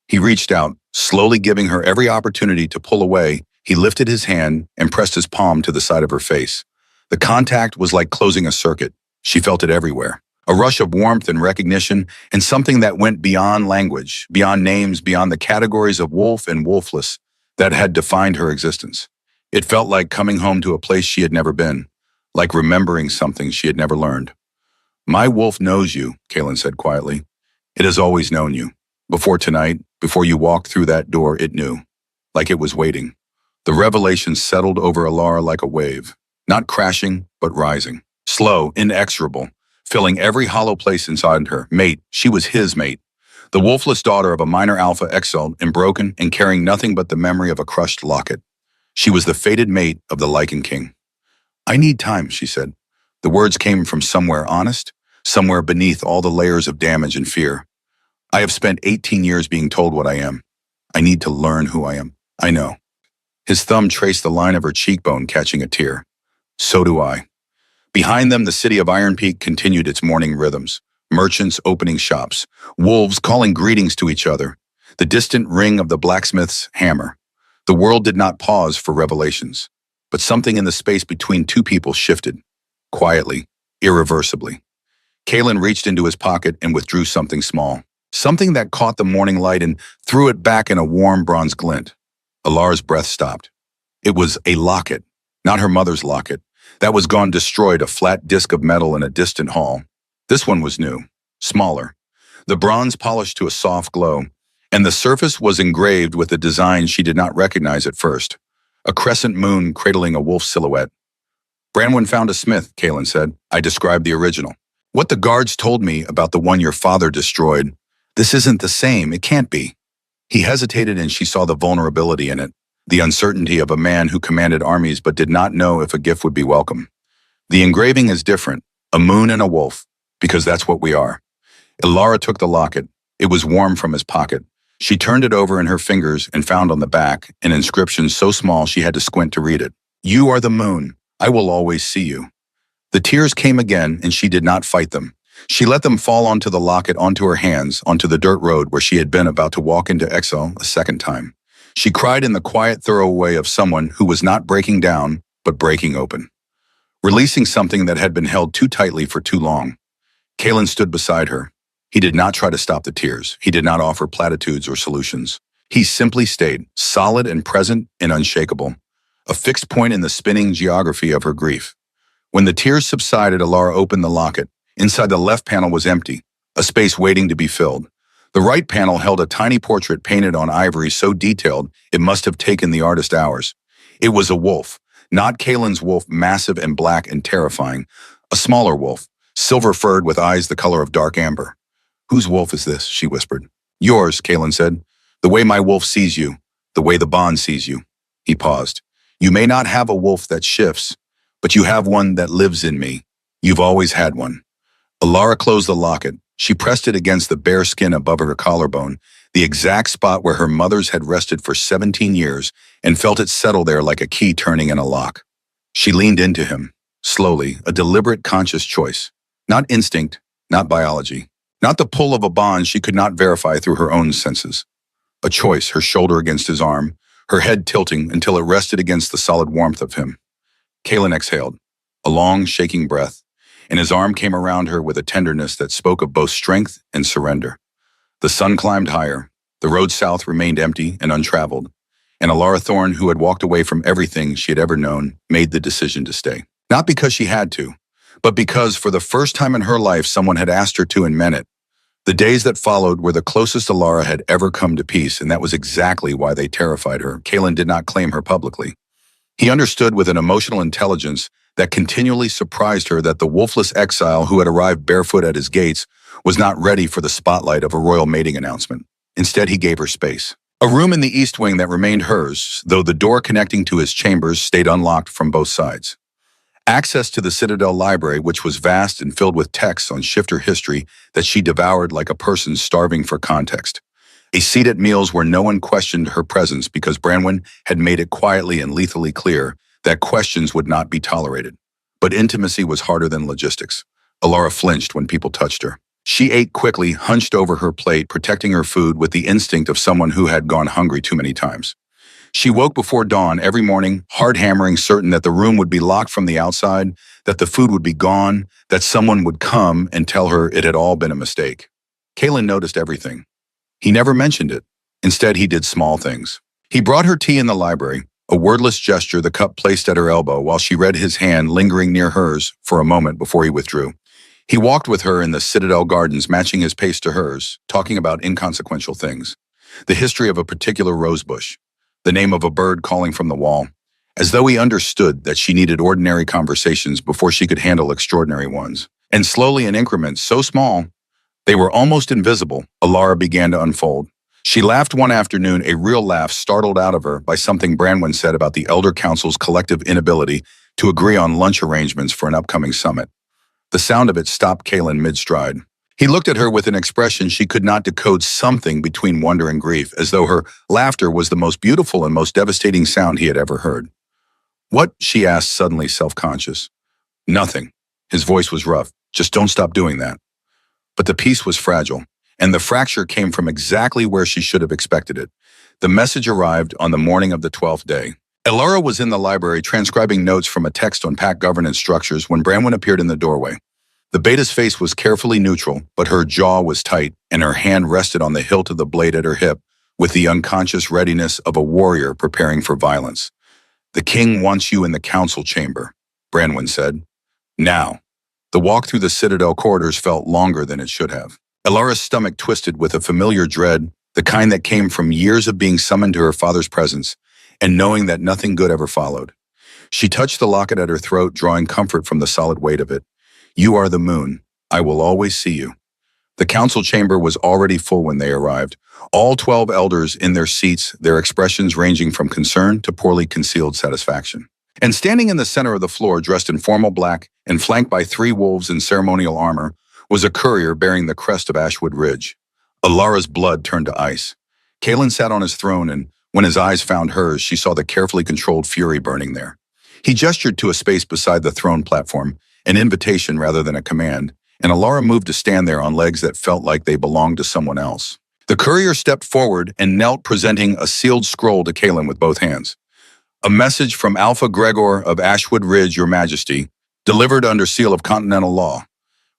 He reached out, slowly giving her every opportunity to pull away. He lifted his hand and pressed his palm to the side of her face. The contact was like closing a circuit. She felt it everywhere. A rush of warmth and recognition, and something that went beyond language, beyond names, beyond the categories of wolf and wolfless that had defined her existence. It felt like coming home to a place she had never been, like remembering something she had never learned. "My wolf knows you," Kalen said quietly. "It has always known you. Before tonight, before you walked through that door, it knew. Like it was waiting." The revelation settled over Alara like a wave, not crashing, but rising. Slow, inexorable, filling every hollow place inside her. Mate, she was his mate. The wolfless daughter of a minor alpha, exiled and broken and carrying nothing but the memory of a crushed locket. She was the fated mate of the Lycan King. "I need time," she said. The words came from somewhere honest, somewhere beneath all the layers of damage and fear. "I have spent 18 years being told what I am. I need to learn who I am. I know." His thumb traced the line of her cheekbone, catching a tear. "So do I." Behind them, the city of Iron Peak continued its morning rhythms. Merchants opening shops, wolves calling greetings to each other, the distant ring of the blacksmith's hammer. The world did not pause for revelations, but something in the space between two people shifted, quietly, irreversibly. Kalen reached into his pocket and withdrew something small, something that caught the morning light and threw it back in a warm bronze glint. Alara's breath stopped. It was a locket, not her mother's locket. That was gone, destroyed, a flat disc of metal in a distant hall. This one was new, smaller, the bronze polished to a soft glow, and the surface was engraved with a design she did not recognize at first, a crescent moon cradling a wolf's silhouette. "Branwen found a smith," Kalen said. "I described the original. What the guards told me about the one your father destroyed, this isn't the same, it can't be." He hesitated, and she saw the vulnerability in it, the uncertainty of a man who commanded armies but did not know if a gift would be welcome. "The engraving is different, a moon and a wolf, because that's what we are." Alara took the locket. It was warm from his pocket. She turned it over in her fingers and found on the back an inscription so small she had to squint to read it. "You are the moon. I will always see you." The tears came again, and she did not fight them. She let them fall onto the locket, onto her hands, onto the dirt road where she had been about to walk into exile a second time. She cried in the quiet, thorough way of someone who was not breaking down, but breaking open, releasing something that had been held too tightly for too long. Kalen stood beside her. He did not try to stop the tears. He did not offer platitudes or solutions. He simply stayed, solid and present and unshakable. a fixed point in the spinning geography of her grief. When the tears subsided, Alara opened the locket. Inside the left panel was empty, a space waiting to be filled. The right panel held a tiny portrait painted on ivory so detailed it must have taken the artist hours. It was a wolf, not Kalen's wolf, massive and black and terrifying. A smaller wolf, silver-furred with eyes the color of dark amber. "Whose wolf is this?" she whispered. "Yours," Kalen said. "The way my wolf sees you, the way the bond sees you." He paused. "You may not have a wolf that shifts, but you have one that lives in me. You've always had one." Alara closed the locket. She pressed it against the bare skin above her collarbone, the exact spot where her mother's had rested for 17 years, and felt it settle there like a key turning in a lock. She leaned into him, slowly, a deliberate, conscious choice. Not instinct, not biology, not the pull of a bond she could not verify through her own senses. A choice, her shoulder against his arm, her head tilting until it rested against the solid warmth of him. Kalen exhaled, a long, shaking breath, and his arm came around her with a tenderness that spoke of both strength and surrender. The sun climbed higher. The road south remained empty and untraveled, and Alara Thorne, who had walked away from everything she had ever known, made the decision to stay. Not because she had to, but because for the first time in her life someone had asked her to and meant it. The days that followed were the closest Alara had ever come to peace, and that was exactly why they terrified her. Kalen did not claim her publicly. He understood with an emotional intelligence that continually surprised her that the wolfless exile who had arrived barefoot at his gates was not ready for the spotlight of a royal mating announcement. Instead, he gave her space. A room in the east wing that remained hers, though the door connecting to his chambers stayed unlocked from both sides. Access to the Citadel library, which was vast and filled with texts on shifter history that she devoured like a person starving for context. A seat at meals where no one questioned her presence because Branwen had made it quietly and lethally clear that questions would not be tolerated. But intimacy was harder than logistics. Alara flinched when people touched her. She ate quickly, hunched over her plate, protecting her food with the instinct of someone who had gone hungry too many times. She woke before dawn every morning, hard-hammering, certain that the room would be locked from the outside, that the food would be gone, that someone would come and tell her it had all been a mistake. Kalen noticed everything. He never mentioned it. Instead, he did small things. He brought her tea in the library, a wordless gesture, the cup placed at her elbow while she read his hand lingering near hers for a moment before he withdrew. He walked with her in the Citadel gardens, matching his pace to hers, talking about inconsequential things. The history of a particular rosebush, the name of a bird calling from the wall, as though he understood that she needed ordinary conversations before she could handle extraordinary ones. And slowly, in increments so small, they were almost invisible, Alara began to unfold. She laughed one afternoon, a real laugh startled out of her by something Branwen said about the Elder Council's collective inability to agree on lunch arrangements for an upcoming summit. The sound of it stopped Kalen mid-stride. He looked at her with an expression she could not decode, something between wonder and grief, as though her laughter was the most beautiful and most devastating sound he had ever heard. "What?" she asked, suddenly self-conscious. "Nothing." His voice was rough. "Just don't stop doing that." But the peace was fragile, and the fracture came from exactly where she should have expected it. The message arrived on the morning of the 12th day. Alara was in the library transcribing notes from a text on pack governance structures when Branwen appeared in the doorway. The beta's face was carefully neutral, but her jaw was tight, and her hand rested on the hilt of the blade at her hip with the unconscious readiness of a warrior preparing for violence. "The king wants you in the council chamber," Branwen said. "Now." The walk through the Citadel corridors felt longer than it should have. Alara's stomach twisted with a familiar dread, the kind that came from years of being summoned to her father's presence and knowing that nothing good ever followed. She touched the locket at her throat, drawing comfort from the solid weight of it. "You are the moon. I will always see you." The council chamber was already full when they arrived. All 12 elders in their seats, their expressions ranging from concern to poorly concealed satisfaction. And standing in the center of the floor, dressed in formal black and flanked by 3 wolves in ceremonial armor, was a courier bearing the crest of Ashwood Ridge. Alara's blood turned to ice. Kalen sat on his throne, and when his eyes found hers, she saw the carefully controlled fury burning there. He gestured to a space beside the throne platform, an invitation rather than a command, and Alara moved to stand there on legs that felt like they belonged to someone else. The courier stepped forward and knelt, presenting a sealed scroll to Kalen with both hands. "A message from Alpha Gregor of Ashwood Ridge, Your Majesty, delivered under seal of continental law."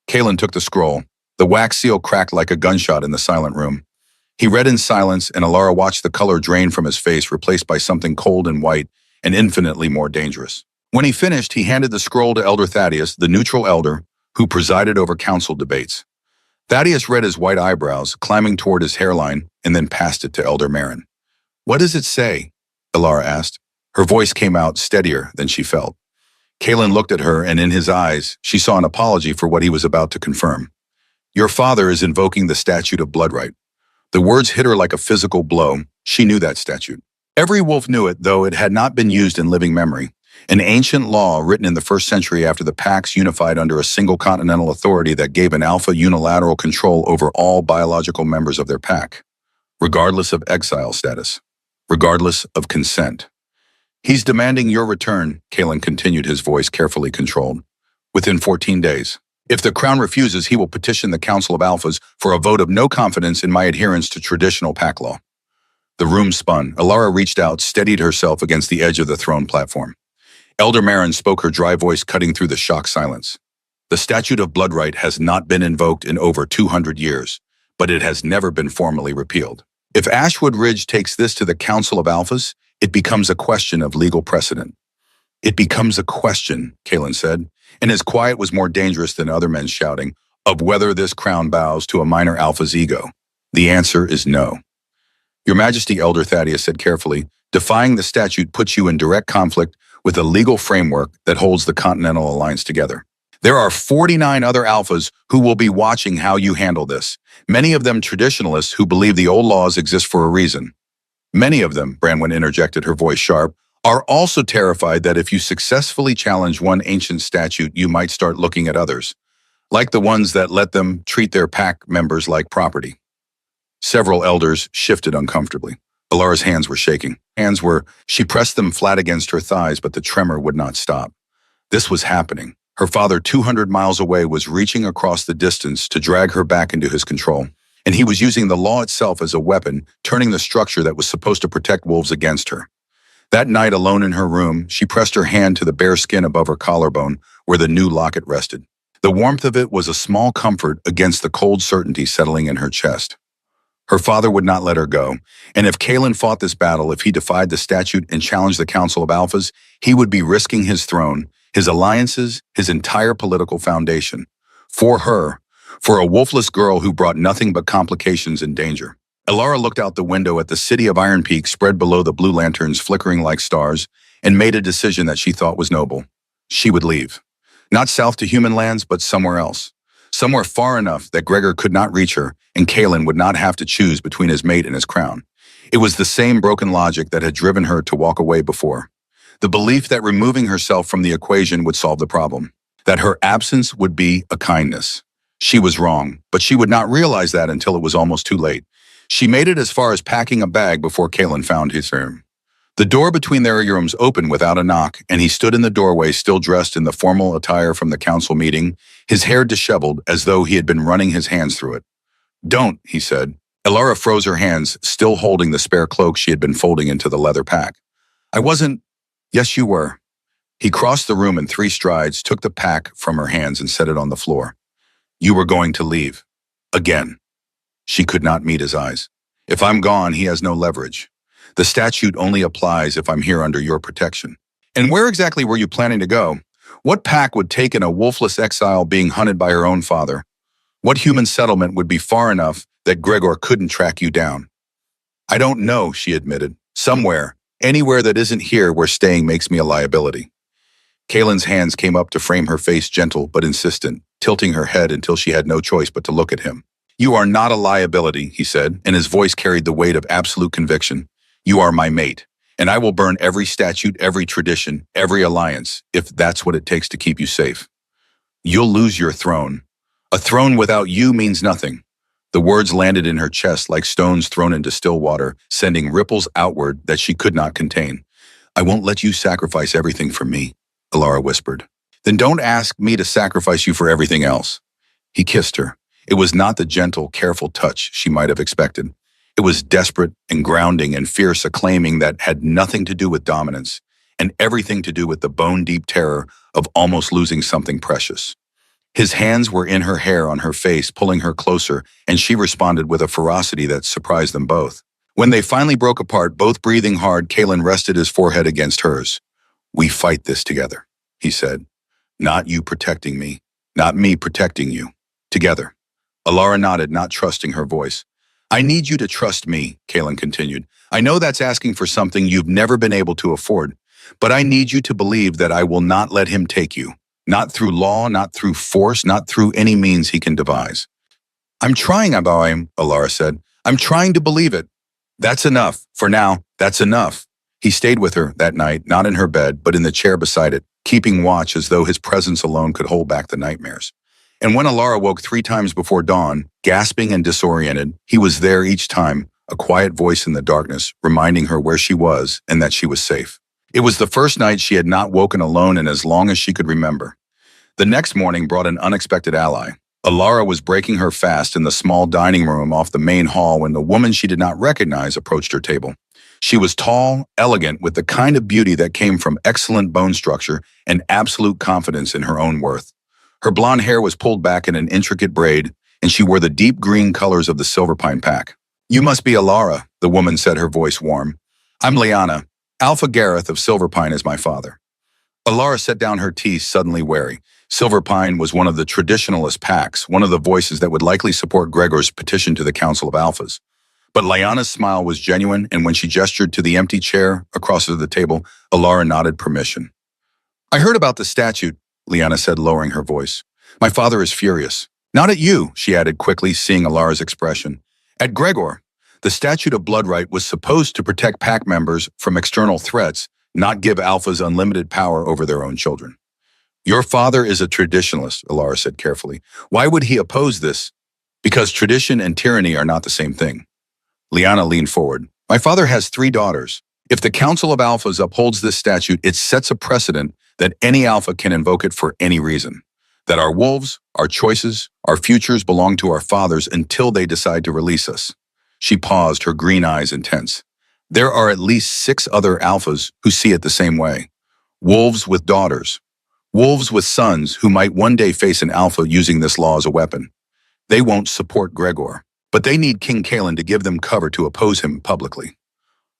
Kalen took the scroll. The wax seal cracked like a gunshot in the silent room. He read in silence, and Alara watched the color drain from his face, replaced by something cold and white, and infinitely more dangerous. When he finished, he handed the scroll to Elder Thaddeus, the neutral elder, who presided over council debates. Thaddeus read his white eyebrows, climbing toward his hairline, and then passed it to Elder Marin. "What does it say?" Elara asked. Her voice came out steadier than she felt. Kalen looked at her, and in his eyes, she saw an apology for what he was about to confirm. "Your father is invoking the statute of bloodright." The words hit her like a physical blow. She knew that statute. Every wolf knew it, though it had not been used in living memory. An ancient law written in the 1st century after the packs unified under a single continental authority that gave an alpha unilateral control over all biological members of their pack, regardless of exile status, regardless of consent. "He's demanding your return," Kalen continued, his voice carefully controlled, "within 14 days. If the crown refuses, he will petition the Council of Alphas for a vote of no confidence in my adherence to traditional pack law." The room spun. Elara reached out, steadied herself against the edge of the throne platform. Elder Marin spoke, her dry voice cutting through the shocked silence. "The statute of bloodright has not been invoked in over 200 years, but it has never been formally repealed. If Ashwood Ridge takes this to the Council of Alphas, it becomes a question of legal precedent." "It becomes a question," Kalen said, and his quiet was more dangerous than other men's shouting, "of whether this crown bows to a minor alpha's ego. The answer is no." "Your Majesty," Elder Thaddeus said carefully, "defying the statute puts you in direct conflict with a legal framework that holds the Continental Alliance together. There are 49 other alphas who will be watching how you handle this, many of them traditionalists who believe the old laws exist for a reason. Many of them," Branwen interjected, her voice sharp, "are also terrified that if you successfully challenge one ancient statute, you might start looking at others, like the ones that let them treat their pack members like property." Several elders shifted uncomfortably. Elara's hands were shaking. She pressed them flat against her thighs, but the tremor would not stop. This was happening. Her father, 200 miles away, was reaching across the distance to drag her back into his control. And he was using the law itself as a weapon, turning the structure that was supposed to protect wolves against her. That night, alone in her room, she pressed her hand to the bare skin above her collarbone, where the new locket rested. The warmth of it was a small comfort against the cold certainty settling in her chest. Her father would not let her go, and if Kalen fought this battle, if he defied the statute and challenged the Council of Alphas, he would be risking his throne, his alliances, his entire political foundation. For her, for a wolfless girl who brought nothing but complications and danger. Elara looked out the window at the city of Iron Peak spread below the blue lanterns flickering like stars, and made a decision that she thought was noble. She would leave. Not south to human lands, but somewhere else. Somewhere far enough that Gregor could not reach her, and Kalen would not have to choose between his mate and his crown. It was the same broken logic that had driven her to walk away before. The belief that removing herself from the equation would solve the problem. That her absence would be a kindness. She was wrong, but she would not realize that until it was almost too late. She made it as far as packing a bag before Kalen found his room. The door between their rooms opened without a knock, and he stood in the doorway still dressed in the formal attire from the council meeting, his hair disheveled as though he had been running his hands through it. "Don't," he said. Elara froze her hands, still holding the spare cloak she had been folding into the leather pack. "I wasn't—" "Yes, you were." He crossed the room in 3 strides, took the pack from her hands and set it on the floor. "You were going to leave. Again." She could not meet his eyes. "If I'm gone, he has no leverage. The statute only applies if I'm here under your protection." "And where exactly were you planning to go? What pack would take in a wolfless exile being hunted by her own father? What human settlement would be far enough that Gregor couldn't track you down?" "I don't know," she admitted. "Somewhere. Anywhere that isn't here where staying makes me a liability." Kalen's hands came up to frame her face, gentle but insistent, tilting her head until she had no choice but to look at him. "You are not a liability," he said, and his voice carried the weight of absolute conviction. "You are my mate, and I will burn every statute, every tradition, every alliance, if that's what it takes to keep you safe. You'll lose your throne. A throne without you means nothing." The words landed in her chest like stones thrown into still water, sending ripples outward that she could not contain. "I won't let you sacrifice everything for me," Elara whispered. "Then don't ask me to sacrifice you for everything else." He kissed her. It was not the gentle, careful touch she might have expected. It was desperate and grounding and fierce, a claiming that had nothing to do with dominance and everything to do with the bone-deep terror of almost losing something precious. His hands were in her hair, on her face, pulling her closer, and she responded with a ferocity that surprised them both. When they finally broke apart, both breathing hard, Kalen rested his forehead against hers. "We fight this together," he said. "Not you protecting me, not me protecting you. Together." Alara nodded, not trusting her voice. "I need you to trust me," Kalen continued. "I know that's asking for something you've never been able to afford, but I need you to believe that I will not let him take you. Not through law, not through force, not through any means he can devise." "I'm trying, Abaim," Alara said. "I'm trying to believe it." "That's enough. For now, that's enough." He stayed with her that night, not in her bed, but in the chair beside it, keeping watch as though his presence alone could hold back the nightmares. And when Alara woke 3 times before dawn, gasping and disoriented, he was there each time, a quiet voice in the darkness, reminding her where she was and that she was safe. It was the first night she had not woken alone in as long as she could remember. The next morning brought an unexpected ally. Alara was breaking her fast in the small dining room off the main hall when the woman she did not recognize approached her table. She was tall, elegant, with the kind of beauty that came from excellent bone structure and absolute confidence in her own worth. Her blonde hair was pulled back in an intricate braid, and she wore the deep green colors of the Silverpine pack. "You must be Alara," the woman said, her voice warm. "I'm Liana. Alpha Gareth of Silverpine is my father." Alara set down her tea, suddenly wary. Silverpine was one of the traditionalist packs, one of the voices that would likely support Gregor's petition to the Council of Alphas. But Liana's smile was genuine, and when she gestured to the empty chair across the table, Alara nodded permission. "I heard about the statute," Liana said, lowering her voice. "My father is furious. Not at you," she added quickly, seeing Alara's expression. "At Gregor. The statute of bloodright was supposed to protect pack members from external threats, not give alphas unlimited power over their own children." "Your father is a traditionalist," Alara said carefully. "Why would he oppose this?" "Because tradition and tyranny are not the same thing." Liana leaned forward. "My father has 3 daughters. If the Council of Alphas upholds this statute, it sets a precedent that any alpha can invoke it for any reason. That our wolves, our choices, our futures belong to our fathers until they decide to release us." She paused, her green eyes intense. "There are at least 6 other alphas who see it the same way. Wolves with daughters. Wolves with sons who might one day face an alpha using this law as a weapon. They won't support Gregor, but they need King Kalen to give them cover to oppose him publicly."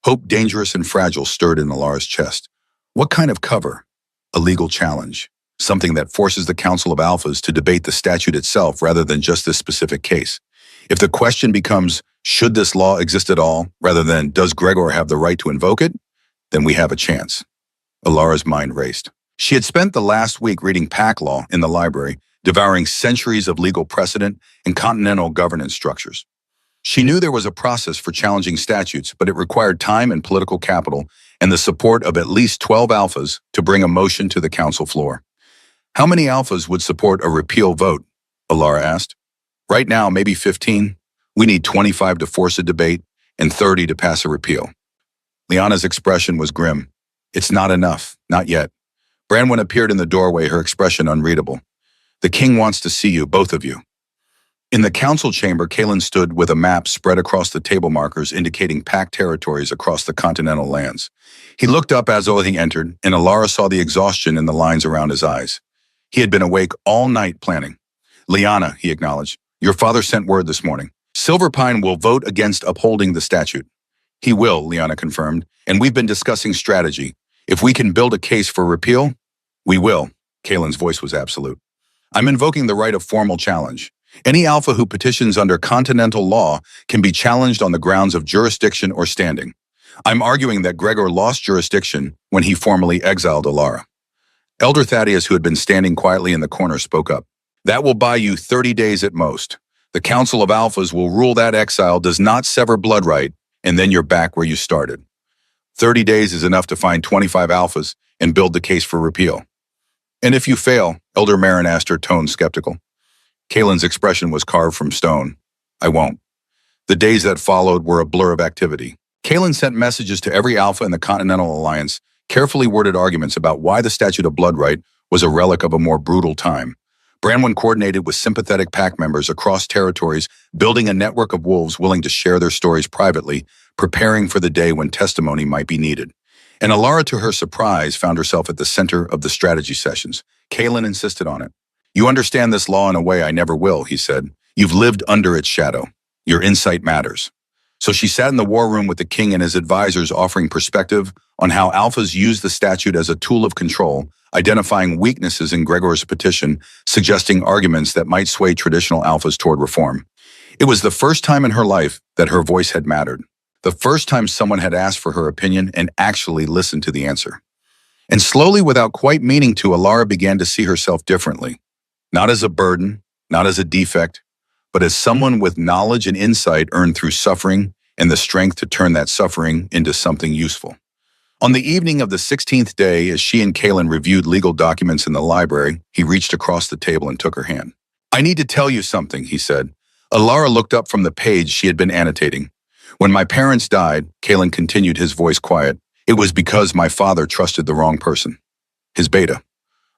Hope, dangerous and fragile, stirred in Alara's chest. What kind of cover? A legal challenge. Something that forces the Council of Alphas to debate the statute itself rather than just this specific case. If the question becomes, should this law exist at all, rather than does Gregor have the right to invoke it, then we have a chance. Alara's mind raced. She had spent the last week reading pack law in the library, devouring centuries of legal precedent and continental governance structures. She knew there was a process for challenging statutes, but it required time and political capital and the support of at least 12 alphas to bring a motion to the council floor. "How many alphas would support a repeal vote?" Alara asked. "Right now, maybe 15. We need 25 to force a debate and 30 to pass a repeal." Liana's expression was grim. "It's not enough, not yet." Branwen appeared in the doorway, her expression unreadable. "The king wants to see you, both of you." In the council chamber, Kalen stood with a map spread across the table markers indicating packed territories across the continental lands. He looked up as he entered, and Alara saw the exhaustion in the lines around his eyes. He had been awake all night planning. "Liana," he acknowledged, "your father sent word this morning. Silverpine will vote against upholding the statute." "He will," Liana confirmed, "and we've been discussing strategy. If we can build a case for repeal, we will." Kalen's voice was absolute. "I'm invoking the right of formal challenge. Any alpha who petitions under continental law can be challenged on the grounds of jurisdiction or standing. I'm arguing that Gregor lost jurisdiction when he formally exiled Alara." Elder Thaddeus, who had been standing quietly in the corner, spoke up. "That will buy you 30 days at most. The Council of Alphas will rule that exile does not sever blood right, and then you're back where you started. 30 days is enough to find 25 alphas and build the case for repeal." "And if you fail?" Elder Marin asked, her tone skeptical. Kalen's expression was carved from stone. "I won't." The days that followed were a blur of activity. Kalen sent messages to every alpha in the Continental Alliance, carefully worded arguments about why the Statute of Bloodright was a relic of a more brutal time. Branwen coordinated with sympathetic pack members across territories, building a network of wolves willing to share their stories privately, preparing for the day when testimony might be needed. And Alara, to her surprise, found herself at the center of the strategy sessions. Kalen insisted on it. "You understand this law in a way I never will," he said. "You've lived under its shadow. Your insight matters. So she sat in the war room with the king and his advisors, offering perspective on how alphas use the statute as a tool of control, identifying weaknesses in Gregor's petition, suggesting arguments that might sway traditional alphas toward reform. It was the first time in her life that her voice had mattered. The first time someone had asked for her opinion and actually listened to the answer. And slowly, without quite meaning to, Alara began to see herself differently. Not as a burden, not as a defect, but as someone with knowledge and insight earned through suffering and the strength to turn that suffering into something useful. On the evening of the 16th day, as she and Kaylin reviewed legal documents in the library, he reached across the table and took her hand. "I need to tell you something," he said. Alara looked up from the page she had been annotating. "When my parents died," Kaylin continued, his voice quiet, "it was because my father trusted the wrong person. His beta.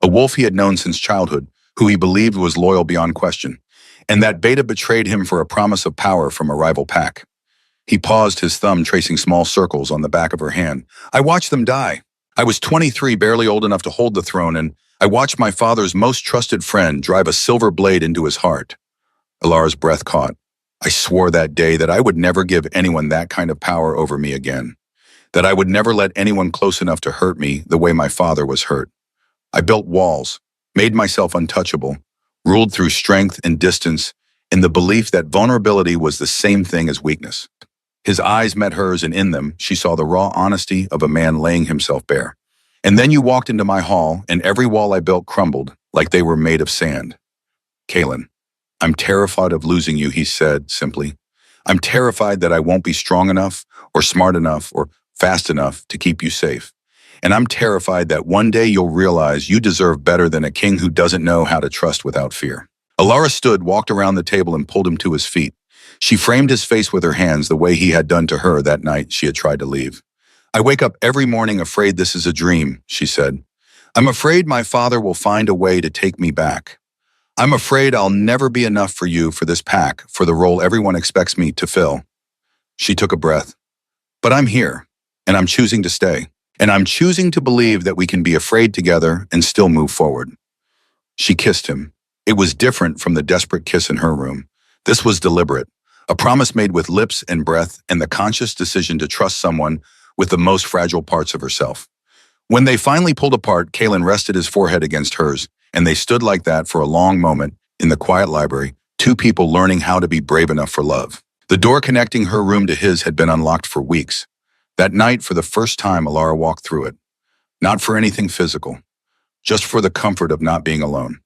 A wolf he had known since childhood, who he believed was loyal beyond question. And that beta betrayed him for a promise of power from a rival pack." He paused, his thumb tracing small circles on the back of her hand. "I watched them die. I was 23, barely old enough to hold the throne, and I watched my father's most trusted friend drive a silver blade into his heart." Alara's breath caught. "I swore that day that I would never give anyone that kind of power over me again. That I would never let anyone close enough to hurt me the way my father was hurt. I built walls, made myself untouchable, ruled through strength and distance, in the belief that vulnerability was the same thing as weakness." His eyes met hers, and in them, she saw the raw honesty of a man laying himself bare. "And then you walked into my hall, and every wall I built crumbled, like they were made of sand." "Kaylin, I'm terrified of losing you," he said simply. "I'm terrified that I won't be strong enough, or smart enough, or fast enough to keep you safe. And I'm terrified that one day you'll realize you deserve better than a king who doesn't know how to trust without fear." Alara stood, walked around the table, and pulled him to his feet. She framed his face with her hands the way he had done to her that night she had tried to leave. "I wake up every morning afraid this is a dream," she said. "I'm afraid my father will find a way to take me back. I'm afraid I'll never be enough for you, for this pack, for the role everyone expects me to fill." She took a breath. "But I'm here, and I'm choosing to stay. And I'm choosing to believe that we can be afraid together and still move forward." She kissed him. It was different from the desperate kiss in her room. This was deliberate. A promise made with lips and breath, and the conscious decision to trust someone with the most fragile parts of herself. When they finally pulled apart, Kaylin rested his forehead against hers, and they stood like that for a long moment in the quiet library, two people learning how to be brave enough for love. The door connecting her room to his had been unlocked for weeks. That night, for the first time, Alara walked through it. Not for anything physical, just for the comfort of not being alone.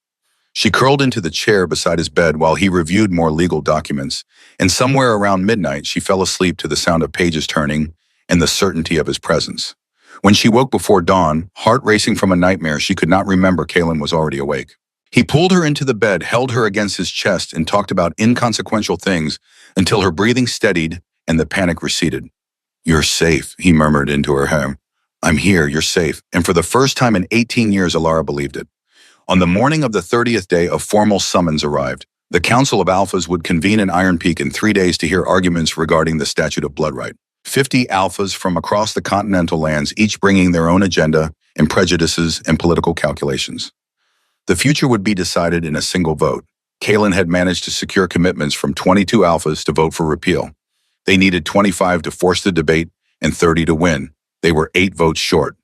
She curled into the chair beside his bed while he reviewed more legal documents, and somewhere around midnight she fell asleep to the sound of pages turning and the certainty of his presence. When she woke before dawn, heart racing from a nightmare she could not remember, Kaylin was already awake. He pulled her into the bed, held her against his chest, and talked about inconsequential things until her breathing steadied and the panic receded. "You're safe," he murmured into her hair. "I'm here, you're safe." And for the first time in 18 years, Alara believed it. On the morning of the 30th day, a formal summons arrived. The Council of Alphas would convene in Iron Peak in 3 days to hear arguments regarding the Statute of Bloodright. 50 alphas from across the continental lands, each bringing their own agenda and prejudices and political calculations. The future would be decided in a single vote. Kaylin had managed to secure commitments from 22 alphas to vote for repeal. They needed 25 to force the debate and 30 to win. They were 8 votes short.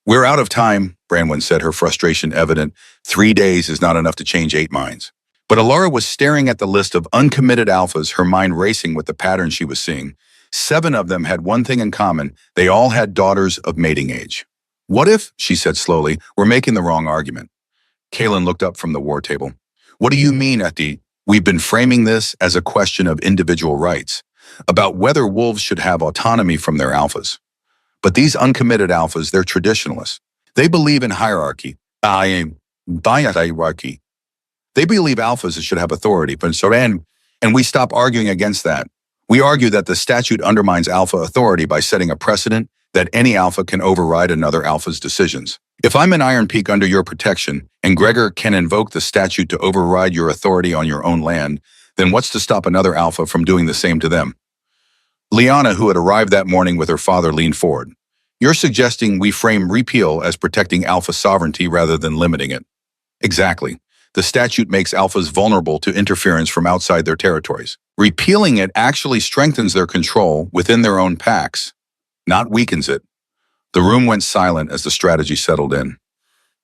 "We're out of time," Branwen said, her frustration evident. 3 days is not enough to change 8 minds. But Alara was staring at the list of uncommitted alphas, her mind racing with the pattern she was seeing. 7 of them had one thing in common. They all had daughters of mating age. "What if," she said slowly, "we're making the wrong argument?" Kaylin looked up from the war table. "What do you mean, Ati? We've been framing this as a question of individual rights, about whether wolves should have autonomy from their alphas. But these uncommitted alphas, they're traditionalists. They believe in hierarchy. Hierarchy. They believe alphas should have authority, and we stop arguing against that. We argue that the statute undermines alpha authority by setting a precedent that any alpha can override another alpha's decisions. If I'm in Iron Peak under your protection, and Gregor can invoke the statute to override your authority on your own land, then what's to stop another alpha from doing the same to them?" Liana, who had arrived that morning with her father, leaned forward. "You're suggesting we frame repeal as protecting alpha sovereignty rather than limiting it." "Exactly. The statute makes alphas vulnerable to interference from outside their territories. Repealing it actually strengthens their control within their own packs, not weakens it. The room went silent as the strategy settled in.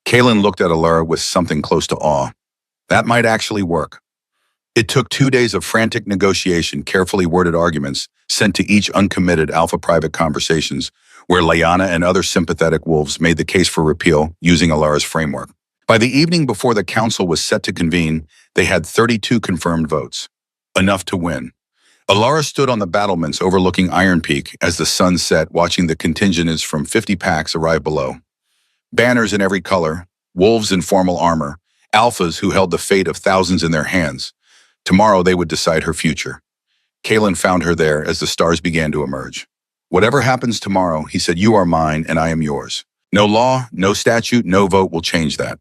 Kalen looked at Alara with something close to awe. That might actually work. It took 2 days of frantic negotiation, carefully worded arguments sent to each uncommitted alpha private conversations, where Liana and other sympathetic wolves made the case for repeal using Alara's framework. By the evening before the council was set to convene, they had 32 confirmed votes. Enough to win. Alara stood on the battlements overlooking Iron Peak as the sun set, watching the contingents from 50 packs arrive below. Banners in every color, wolves in formal armor, alphas who held the fate of thousands in their hands. Tomorrow they would decide her future. Kalen found her there as the stars began to emerge. Whatever happens tomorrow, he said, you are mine and I am yours. No law, no statute, no vote will change that.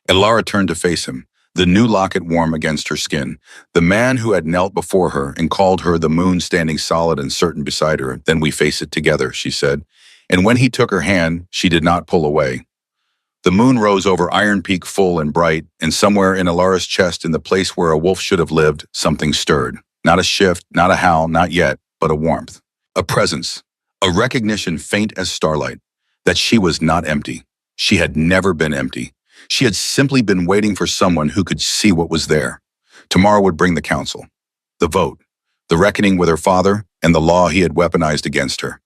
Alara turned to face him, the new locket warm against her skin. The man who had knelt before her and called her the moon standing solid and certain beside her. Then we face it together, she said. And when he took her hand, she did not pull away. The moon rose over Iron Peak full and bright, and somewhere in Alara's chest, in the place where a wolf should have lived, something stirred. Not a shift, not a howl, not yet, but a warmth. A presence. A recognition faint as starlight. That she was not empty. She had never been empty. She had simply been waiting for someone who could see what was there. Tomorrow would bring the council. The vote. The reckoning with her father, and the law he had weaponized against her.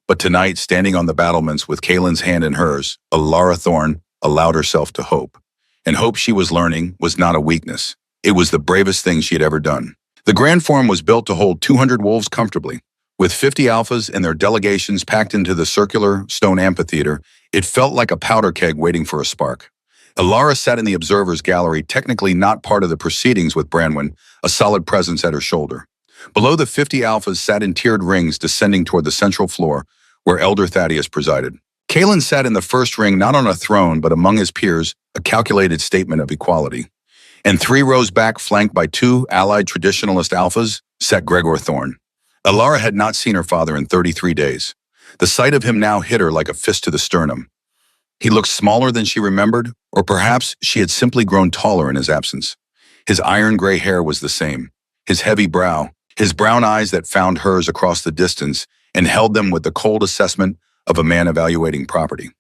But tonight, standing on the battlements with Kalen's hand in hers, Alara Thorne allowed herself to hope. And hope, she was learning, was not a weakness. It was the bravest thing she had ever done. The Grand Forum was built to hold 200 wolves comfortably. With 50 alphas and their delegations packed into the circular stone amphitheater, it felt like a powder keg waiting for a spark. Alara sat in the observer's gallery, technically not part of the proceedings, with Branwen, a solid presence at her shoulder. Below, the 50 alphas sat in tiered rings descending toward the central floor, where Elder Thaddeus presided. Kalen sat in the first ring, not on a throne, but among his peers, a calculated statement of equality. And 3 rows back, flanked by 2 allied traditionalist alphas, sat Gregor Thorne. Alara had not seen her father in 33 days. The sight of him now hit her like a fist to the sternum. He looked smaller than she remembered, or perhaps she had simply grown taller in his absence. His iron gray hair was the same, his heavy brow, his brown eyes that found hers across the distance and held them with the cold assessment of a man evaluating property.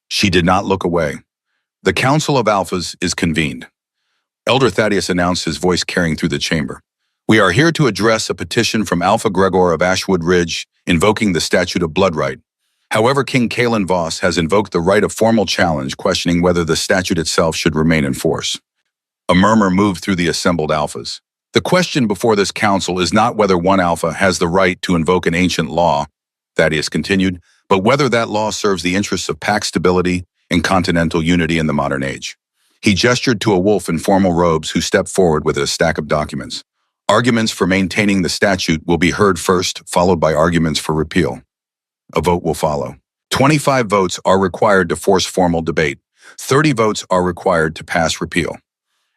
She did not look away. The Council of Alphas is convened. Elder Thaddeus announced, his voice carrying through the chamber. We are here to address a petition from Alpha Gregor of Ashwood Ridge invoking the statute of blood right. However, King Kalen Voss has invoked the right of formal challenge, questioning whether the statute itself should remain in force. A murmur moved through the assembled alphas. The question before this council is not whether one alpha has the right to invoke an ancient law, Thaddeus continued, but whether that law serves the interests of pack stability and continental unity in the modern age. He gestured to a wolf in formal robes who stepped forward with a stack of documents. Arguments for maintaining the statute will be heard first, followed by arguments for repeal. A vote will follow. 25 votes are required to force formal debate. 30 votes are required to pass repeal.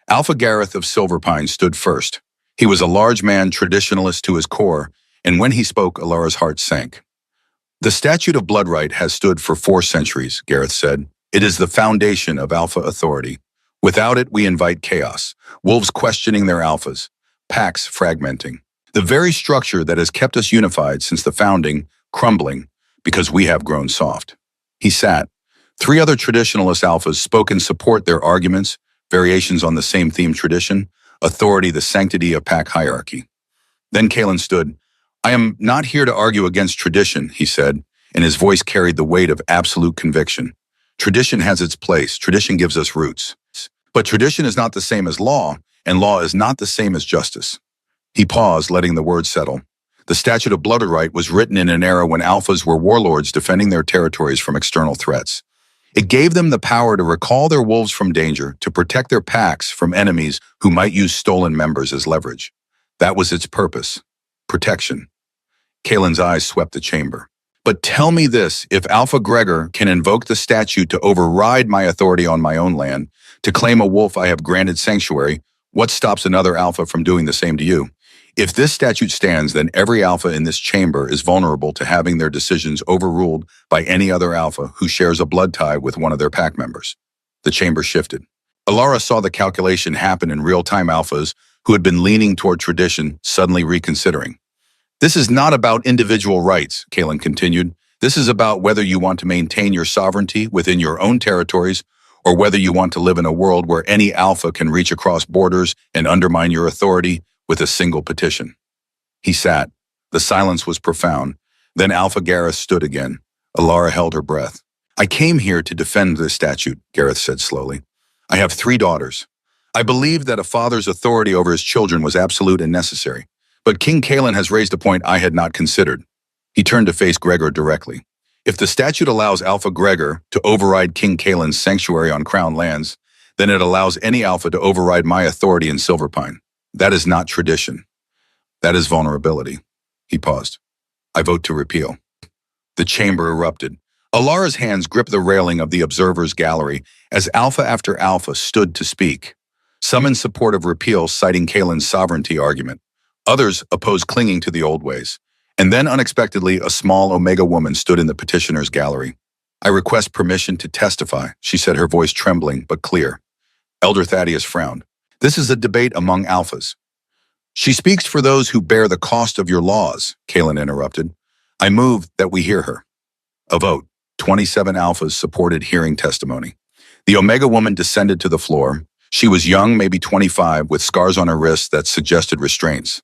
Alpha Gareth of Silverpine stood first. He was a large man, traditionalist to his core, and when he spoke, Alara's heart sank. The statute of blood right has stood for 4 centuries, Gareth said. It is the foundation of alpha authority. Without it, we invite chaos, wolves questioning their alphas, packs fragmenting. The very structure that has kept us unified since the founding, crumbling, because we have grown soft. He sat. 3 other traditionalist alphas spoke in support, their arguments, variations on the same theme: tradition, authority, the sanctity of pack hierarchy. Then Kalen stood. I am not here to argue against tradition, he said, and his voice carried the weight of absolute conviction. Tradition has its place. Tradition gives us roots. But tradition is not the same as law, and law is not the same as justice. He paused, letting the words settle. The statute of blood right was written in an era when alphas were warlords defending their territories from external threats. It gave them the power to recall their wolves from danger, to protect their packs from enemies who might use stolen members as leverage. That was its purpose. Protection. Kalen's eyes swept the chamber. But tell me this, if Alpha Gregor can invoke the statute to override my authority on my own land, to claim a wolf I have granted sanctuary, what stops another alpha from doing the same to you? If this statute stands, then every alpha in this chamber is vulnerable to having their decisions overruled by any other alpha who shares a blood tie with one of their pack members. The chamber shifted. Alara saw the calculation happen in real-time. Alphas who had been leaning toward tradition suddenly reconsidering. This is not about individual rights, Kalen continued. This is about whether you want to maintain your sovereignty within your own territories or whether you want to live in a world where any alpha can reach across borders and undermine your authority with a single petition. He sat. The silence was profound. Then Alpha Gareth stood again. Alara held her breath. I came here to defend this statute, Gareth said slowly. I have 3 daughters. I believe that a father's authority over his children was absolute and necessary. But King Kalen has raised a point I had not considered. He turned to face Gregor directly. If the statute allows Alpha Gregor to override King Kalen's sanctuary on Crown lands, then it allows any Alpha to override my authority in Silverpine. That is not tradition. That is vulnerability. He paused. I vote to repeal. The chamber erupted. Alara's hands gripped the railing of the observers' gallery as Alpha after Alpha stood to speak. Some in support of repeal, citing Kalen's sovereignty argument. Others opposed clinging to the old ways. And then unexpectedly, a small Omega woman stood in the petitioner's gallery. I request permission to testify, she said, her voice trembling but clear. Elder Thaddeus frowned. This is a debate among alphas. She speaks for those who bear the cost of your laws, Kalen interrupted. I move that we hear her. A vote. 27 alphas supported hearing testimony. The Omega woman descended to the floor. She was young, maybe 25, with scars on her wrists that suggested restraints.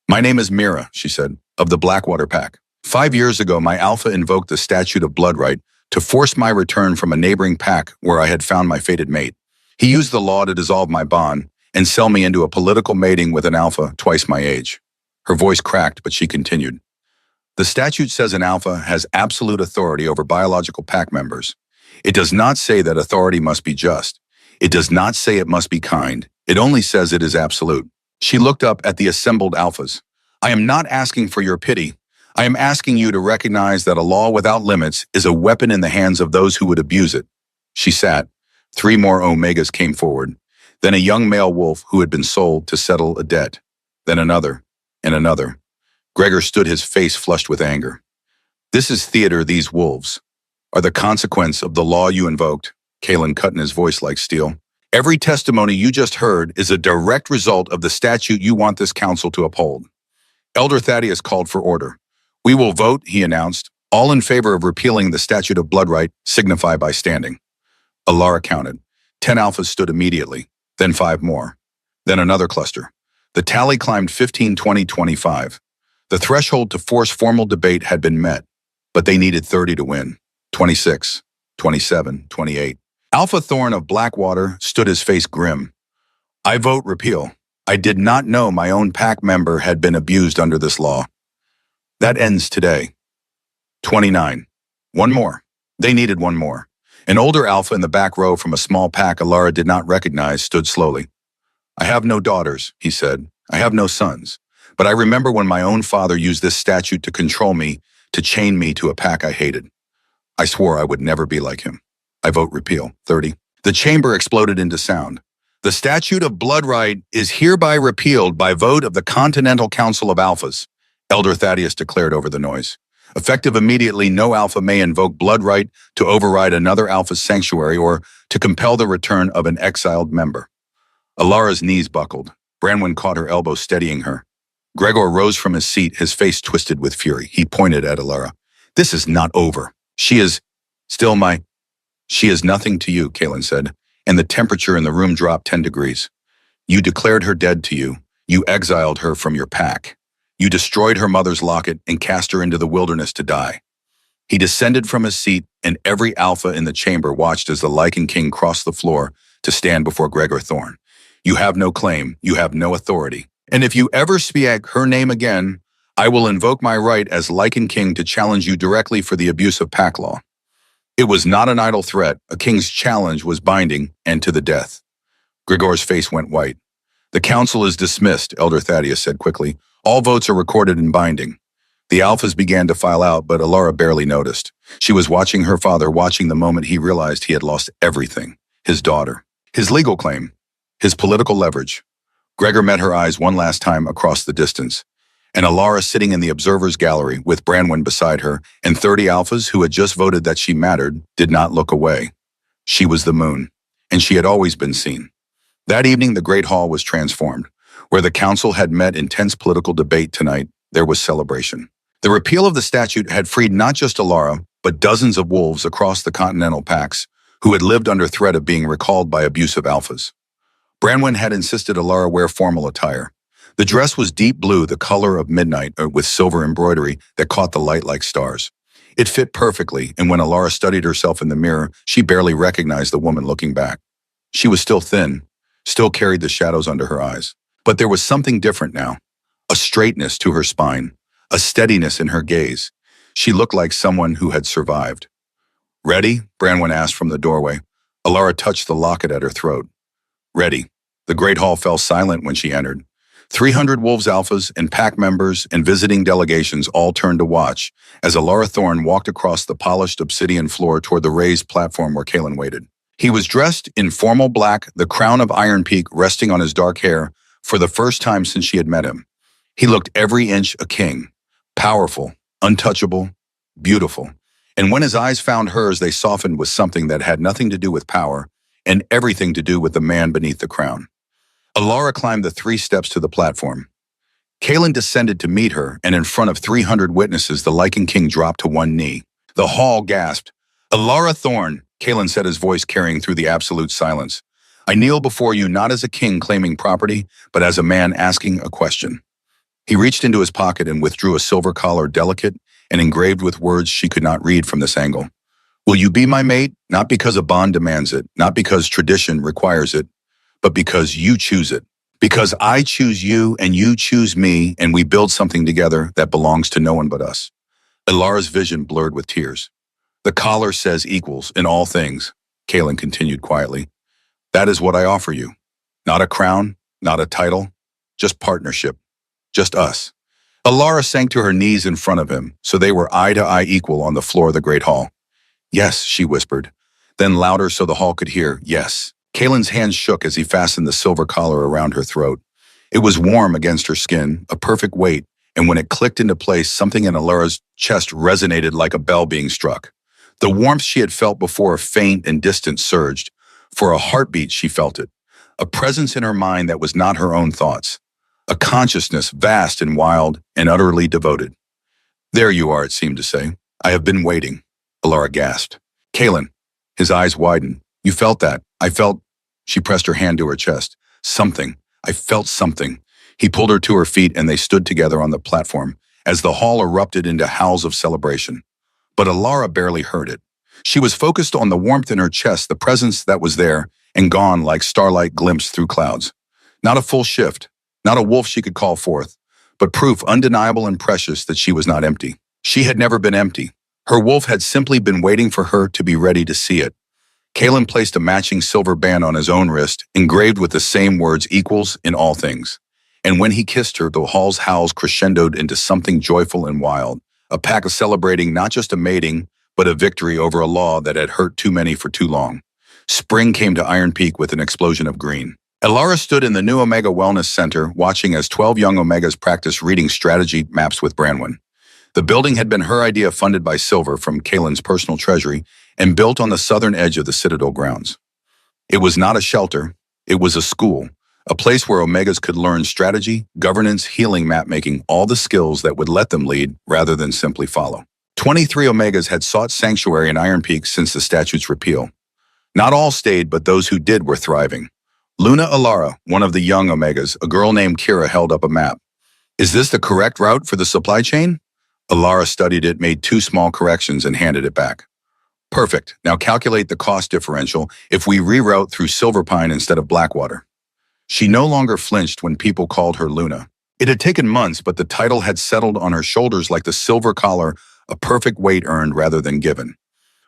My name is Mira, she said, of the Blackwater Pack. 5 years ago, my alpha invoked the statute of bloodright to force my return from a neighboring pack where I had found my fated mate. He used the law to dissolve my bond and sell me into a political mating with an alpha twice my age. Her voice cracked, but she continued. The statute says an alpha has absolute authority over biological pack members. It does not say that authority must be just. It does not say it must be kind. It only says it is absolute. She looked up at the assembled alphas. I am not asking for your pity. I am asking you to recognize that a law without limits is a weapon in the hands of those who would abuse it. She sat. 3 more Omegas came forward. Then a young male wolf who had been sold to settle a debt. Then another, and another. Gregor stood, his face flushed with anger. This is theater, these wolves are the consequence of the law you invoked, Kalen cut in his voice like steel. Every testimony you just heard is a direct result of the statute you want this council to uphold. Elder Thaddeus called for order. We will vote, he announced. All in favor of repealing the statute of bloodright signify by standing. Alara counted. 10 alphas stood immediately, then 5 more. Then another cluster. The tally climbed 15, 20, 25. The threshold to force formal debate had been met, but they needed 30 to win. 26, 27, 28. Alpha Thorn of Blackwater stood, his face grim. I vote repeal. I did not know my own pack member had been abused under this law. That ends today. 29. One more. They needed one more. An older alpha in the back row from a small pack Alara did not recognize stood slowly. I have no daughters, he said. I have no sons. But I remember when my own father used this statute to control me, to chain me to a pack I hated. I swore I would never be like him. I vote repeal. 30. The chamber exploded into sound. The statute of bloodright is hereby repealed by vote of the Continental Council of Alphas, Elder Thaddeus declared over the noise. Effective immediately, no alpha may invoke bloodright to override another alpha's sanctuary or to compel the return of an exiled member. Alara's knees buckled. Branwen caught her elbow, steadying her. Gregor rose from his seat, his face twisted with fury. He pointed at Alara. This is not over. She is still my... She is nothing to you, Kalen said, and the temperature in the room dropped 10 degrees. You declared her dead to you. You exiled her from your pack. You destroyed her mother's locket and cast her into the wilderness to die. He descended from his seat, and every alpha in the chamber watched as the Lycan King crossed the floor to stand before Gregor Thorn. You have no claim. You have no authority. And if you ever speak her name again, I will invoke my right as Lycan King to challenge you directly for the abuse of pack law. It was not an idle threat. A king's challenge was binding and to the death. Gregor's face went white. The council is dismissed, Elder Thaddeus said quickly. All votes are recorded and binding. The alphas began to file out, but Alara barely noticed. She was watching her father, watching the moment he realized he had lost everything. His daughter, his legal claim, his political leverage. Gregor met her eyes one last time across the distance, and Alara sitting in the observer's gallery with Branwen beside her and 30 alphas who had just voted that she mattered did not look away. She was the moon, and she had always been seen. That evening, the Great Hall was transformed. Where the council had met in tense political debate tonight, there was celebration. The repeal of the statute had freed not just Alara, but dozens of wolves across the continental packs who had lived under threat of being recalled by abusive alphas. Branwen had insisted Alara wear formal attire. The dress was deep blue, the color of midnight, with silver embroidery that caught the light like stars. It fit perfectly, and when Alara studied herself in the mirror, she barely recognized the woman looking back. She was still thin, still carried the shadows under her eyes. But there was something different now. A straightness to her spine, a steadiness in her gaze. She looked like someone who had survived. "Ready?" Branwen asked from the doorway. Alara touched the locket at her throat. "Ready." The Great Hall fell silent when she entered. 300 Wolves Alphas and pack members and visiting delegations all turned to watch as Alara Thorne walked across the polished obsidian floor toward the raised platform where Kalen waited. He was dressed in formal black, the crown of Iron Peak resting on his dark hair for the first time since she had met him. He looked every inch a king, powerful, untouchable, beautiful. And when his eyes found hers, they softened with something that had nothing to do with power and everything to do with the man beneath the crown. Alara climbed the 3 steps to the platform. Kalen descended to meet her, and in front of 300 witnesses, the Lycan King dropped to one knee. The hall gasped. "Alara Thorne," Kalen said, his voice carrying through the absolute silence. "I kneel before you not as a king claiming property, but as a man asking a question." He reached into his pocket and withdrew a silver collar, delicate and engraved with words she could not read from this angle. "Will you be my mate? Not because a bond demands it, not because tradition requires it, but because you choose it. Because I choose you and you choose me, and we build something together that belongs to no one but us." Alara's vision blurred with tears. "The collar says equals in all things," Kalen continued quietly. "That is what I offer you. Not a crown, not a title, just partnership. Just us." Alara sank to her knees in front of him, so they were eye-to-eye equal on the floor of the Great Hall. "Yes," she whispered. Then louder so the hall could hear, "Yes." Kalen's hands shook as he fastened the silver collar around her throat. It was warm against her skin, a perfect weight, and when it clicked into place, something in Alara's chest resonated like a bell being struck. The warmth she had felt before, faint and distant, surged. For a heartbeat, she felt it. A presence in her mind that was not her own thoughts. A consciousness vast and wild and utterly devoted. "There you are," it seemed to say. "I have been waiting." Alara gasped. "Kalen." His eyes widened. "You felt that. I felt..." She pressed her hand to her chest. "Something. I felt something." He pulled her to her feet and they stood together on the platform as the hall erupted into howls of celebration. But Alara barely heard it. She was focused on the warmth in her chest, the presence that was there and gone like starlight glimpsed through clouds. Not a full shift, not a wolf she could call forth, but proof undeniable and precious that she was not empty. She had never been empty. Her wolf had simply been waiting for her to be ready to see it. Kalen placed a matching silver band on his own wrist, engraved with the same words, "equals in all things." And when he kissed her, the hall's howls crescendoed into something joyful and wild, a pack of celebrating not just a mating, but a victory over a law that had hurt too many for too long. Spring came to Iron Peak with an explosion of green. Alara stood in the new Omega Wellness Center, watching as 12 young Omegas practiced reading strategy maps with Branwen. The building had been her idea, funded by silver from Kalen's personal treasury, and built on the southern edge of the Citadel grounds. It was not a shelter, it was a school, a place where Omegas could learn strategy, governance, healing, mapmaking, all the skills that would let them lead rather than simply follow. 23 Omegas had sought sanctuary in Iron Peak since the statute's repeal. Not all stayed, but those who did were thriving. Luna Alara, one of the young Omegas, a girl named Kira, held up a map. "Is this the correct route for the supply chain?" Alara studied it, made 2 small corrections, and handed it back. "Perfect. Now calculate the cost differential if we reroute through Silverpine instead of Blackwater." She no longer flinched when people called her Luna. It had taken months, but the title had settled on her shoulders like the silver collar, a perfect weight earned rather than given.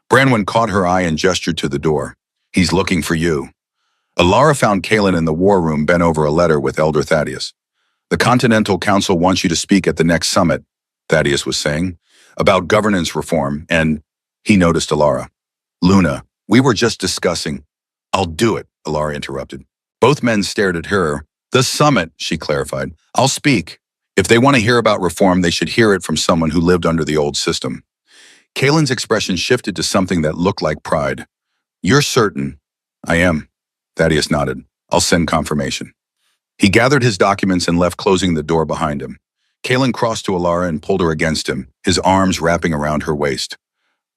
Branwen caught her eye and gestured to the door. "He's looking for you." Alara found Kalen in the war room, bent over a letter with Elder Thaddeus. "The Continental Council wants you to speak at the next summit," Thaddeus was saying, "about governance reform," and he noticed Alara. "Luna, we were just discussing..." "I'll do it," Alara interrupted. Both men stared at her. "The summit," she clarified. "I'll speak. If they want to hear about reform, they should hear it from someone who lived under the old system." Kalen's expression shifted to something that looked like pride. "You're certain?" "I am." Thaddeus nodded. I'll send confirmation. He gathered his documents and left, closing the door behind him. Kalen crossed to Alara and pulled her against him, his arms wrapping around her waist.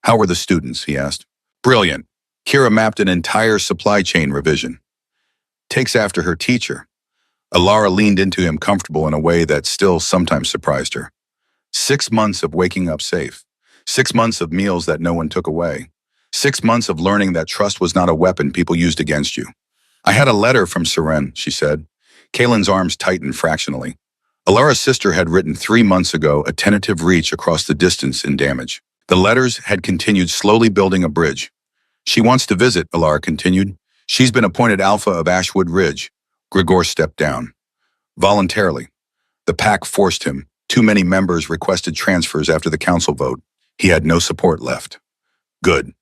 How were the students? He asked. Brilliant. Kira mapped an entire supply chain revision. Takes after her teacher. Alara leaned into him, comfortable in a way that still sometimes surprised her. 6 months of waking up safe. 6 months of meals that no one took away. 6 months of learning that trust was not a weapon people used against you. I had a letter from Seren, she said. Kalen's arms tightened fractionally. Alara's sister had written 3 months ago a tentative reach across the distance in damage. The letters had continued, slowly building a bridge. She wants to visit, Alara continued. She's been appointed Alpha of Ashwood Ridge. Grigor stepped down. Voluntarily. The pack forced him. Too many members requested transfers after the council vote. He had no support left. Good.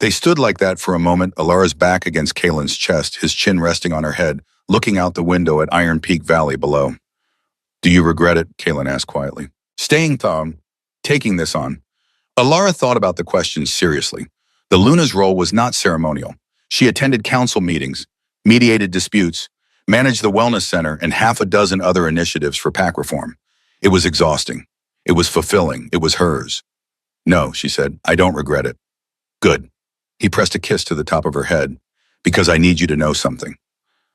They stood like that for a moment, Alara's back against Kalen's chest, his chin resting on her head, looking out the window at Iron Peak Valley below. Do you regret it? Kalen asked quietly. Staying calm, taking this on. Alara thought about the question seriously. The Luna's role was not ceremonial. She attended council meetings, mediated disputes, managed the wellness center and half a dozen other initiatives for pack reform. It was exhausting. It was fulfilling. It was hers. No, she said, I don't regret it. Good. He pressed a kiss to the top of her head. Because I need you to know something.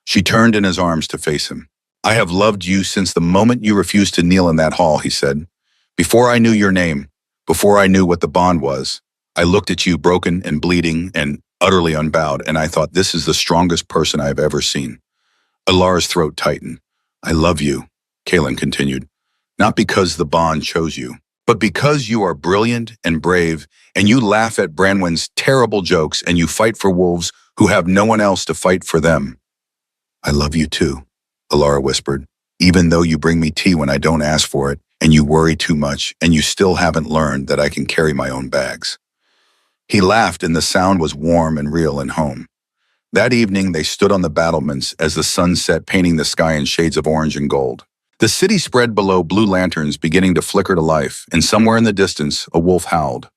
She turned in his arms to face him. I have loved you since the moment you refused to kneel in that hall, he said. Before I knew your name, before I knew what the bond was, I looked at you broken and bleeding and utterly unbowed, and I thought this is the strongest person I have ever seen. Alara's throat tightened. I love you, Kalen continued. Not because the bond chose you, but because you are brilliant and brave, and you laugh at Branwen's terrible jokes, and you fight for wolves who have no one else to fight for them. I love you too, Alara whispered, even though you bring me tea when I don't ask for it, and you worry too much, and you still haven't learned that I can carry my own bags. He laughed, and the sound was warm and real and home. That evening, they stood on the battlements as the sun set, painting the sky in shades of orange and gold. The city spread below, blue lanterns beginning to flicker to life, and somewhere in the distance, a wolf howled.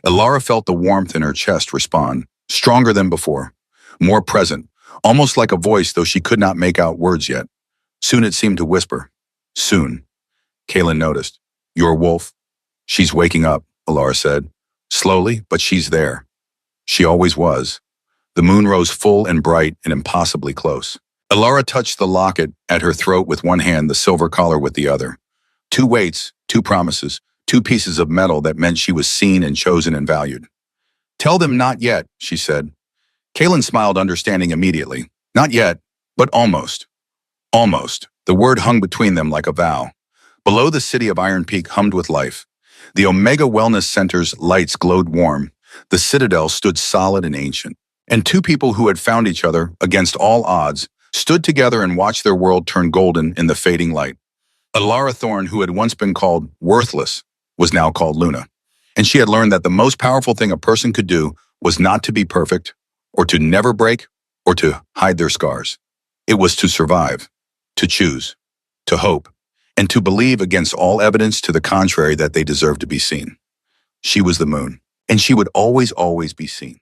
Alara felt the warmth in her chest respond, stronger than before, more present, almost like a voice, though she could not make out words yet. Soon it seemed to whisper. Soon. Kalen noticed. Your wolf? She's waking up, Alara said. Slowly, but she's there. She always was. The moon rose full and bright and impossibly close. Alara touched the locket at her throat with one hand, the silver collar with the other. 2 weights, 2 promises, 2 pieces of metal that meant she was seen and chosen and valued. Tell them not yet, she said. Kalen smiled, understanding immediately. Not yet, but almost. Almost. The word hung between them like a vow. Below, the city of Iron Peak hummed with life. The Omega Wellness Center's lights glowed warm. The citadel stood solid and ancient. And 2 people who had found each other, against all odds, stood together and watched their world turn golden in the fading light. Alara Thorne, who had once been called worthless, was now called Luna. And she had learned that the most powerful thing a person could do was not to be perfect, or to never break, or to hide their scars. It was to survive, to choose, to hope, and to believe against all evidence to the contrary that they deserved to be seen. She was the moon, and she would always, always be seen.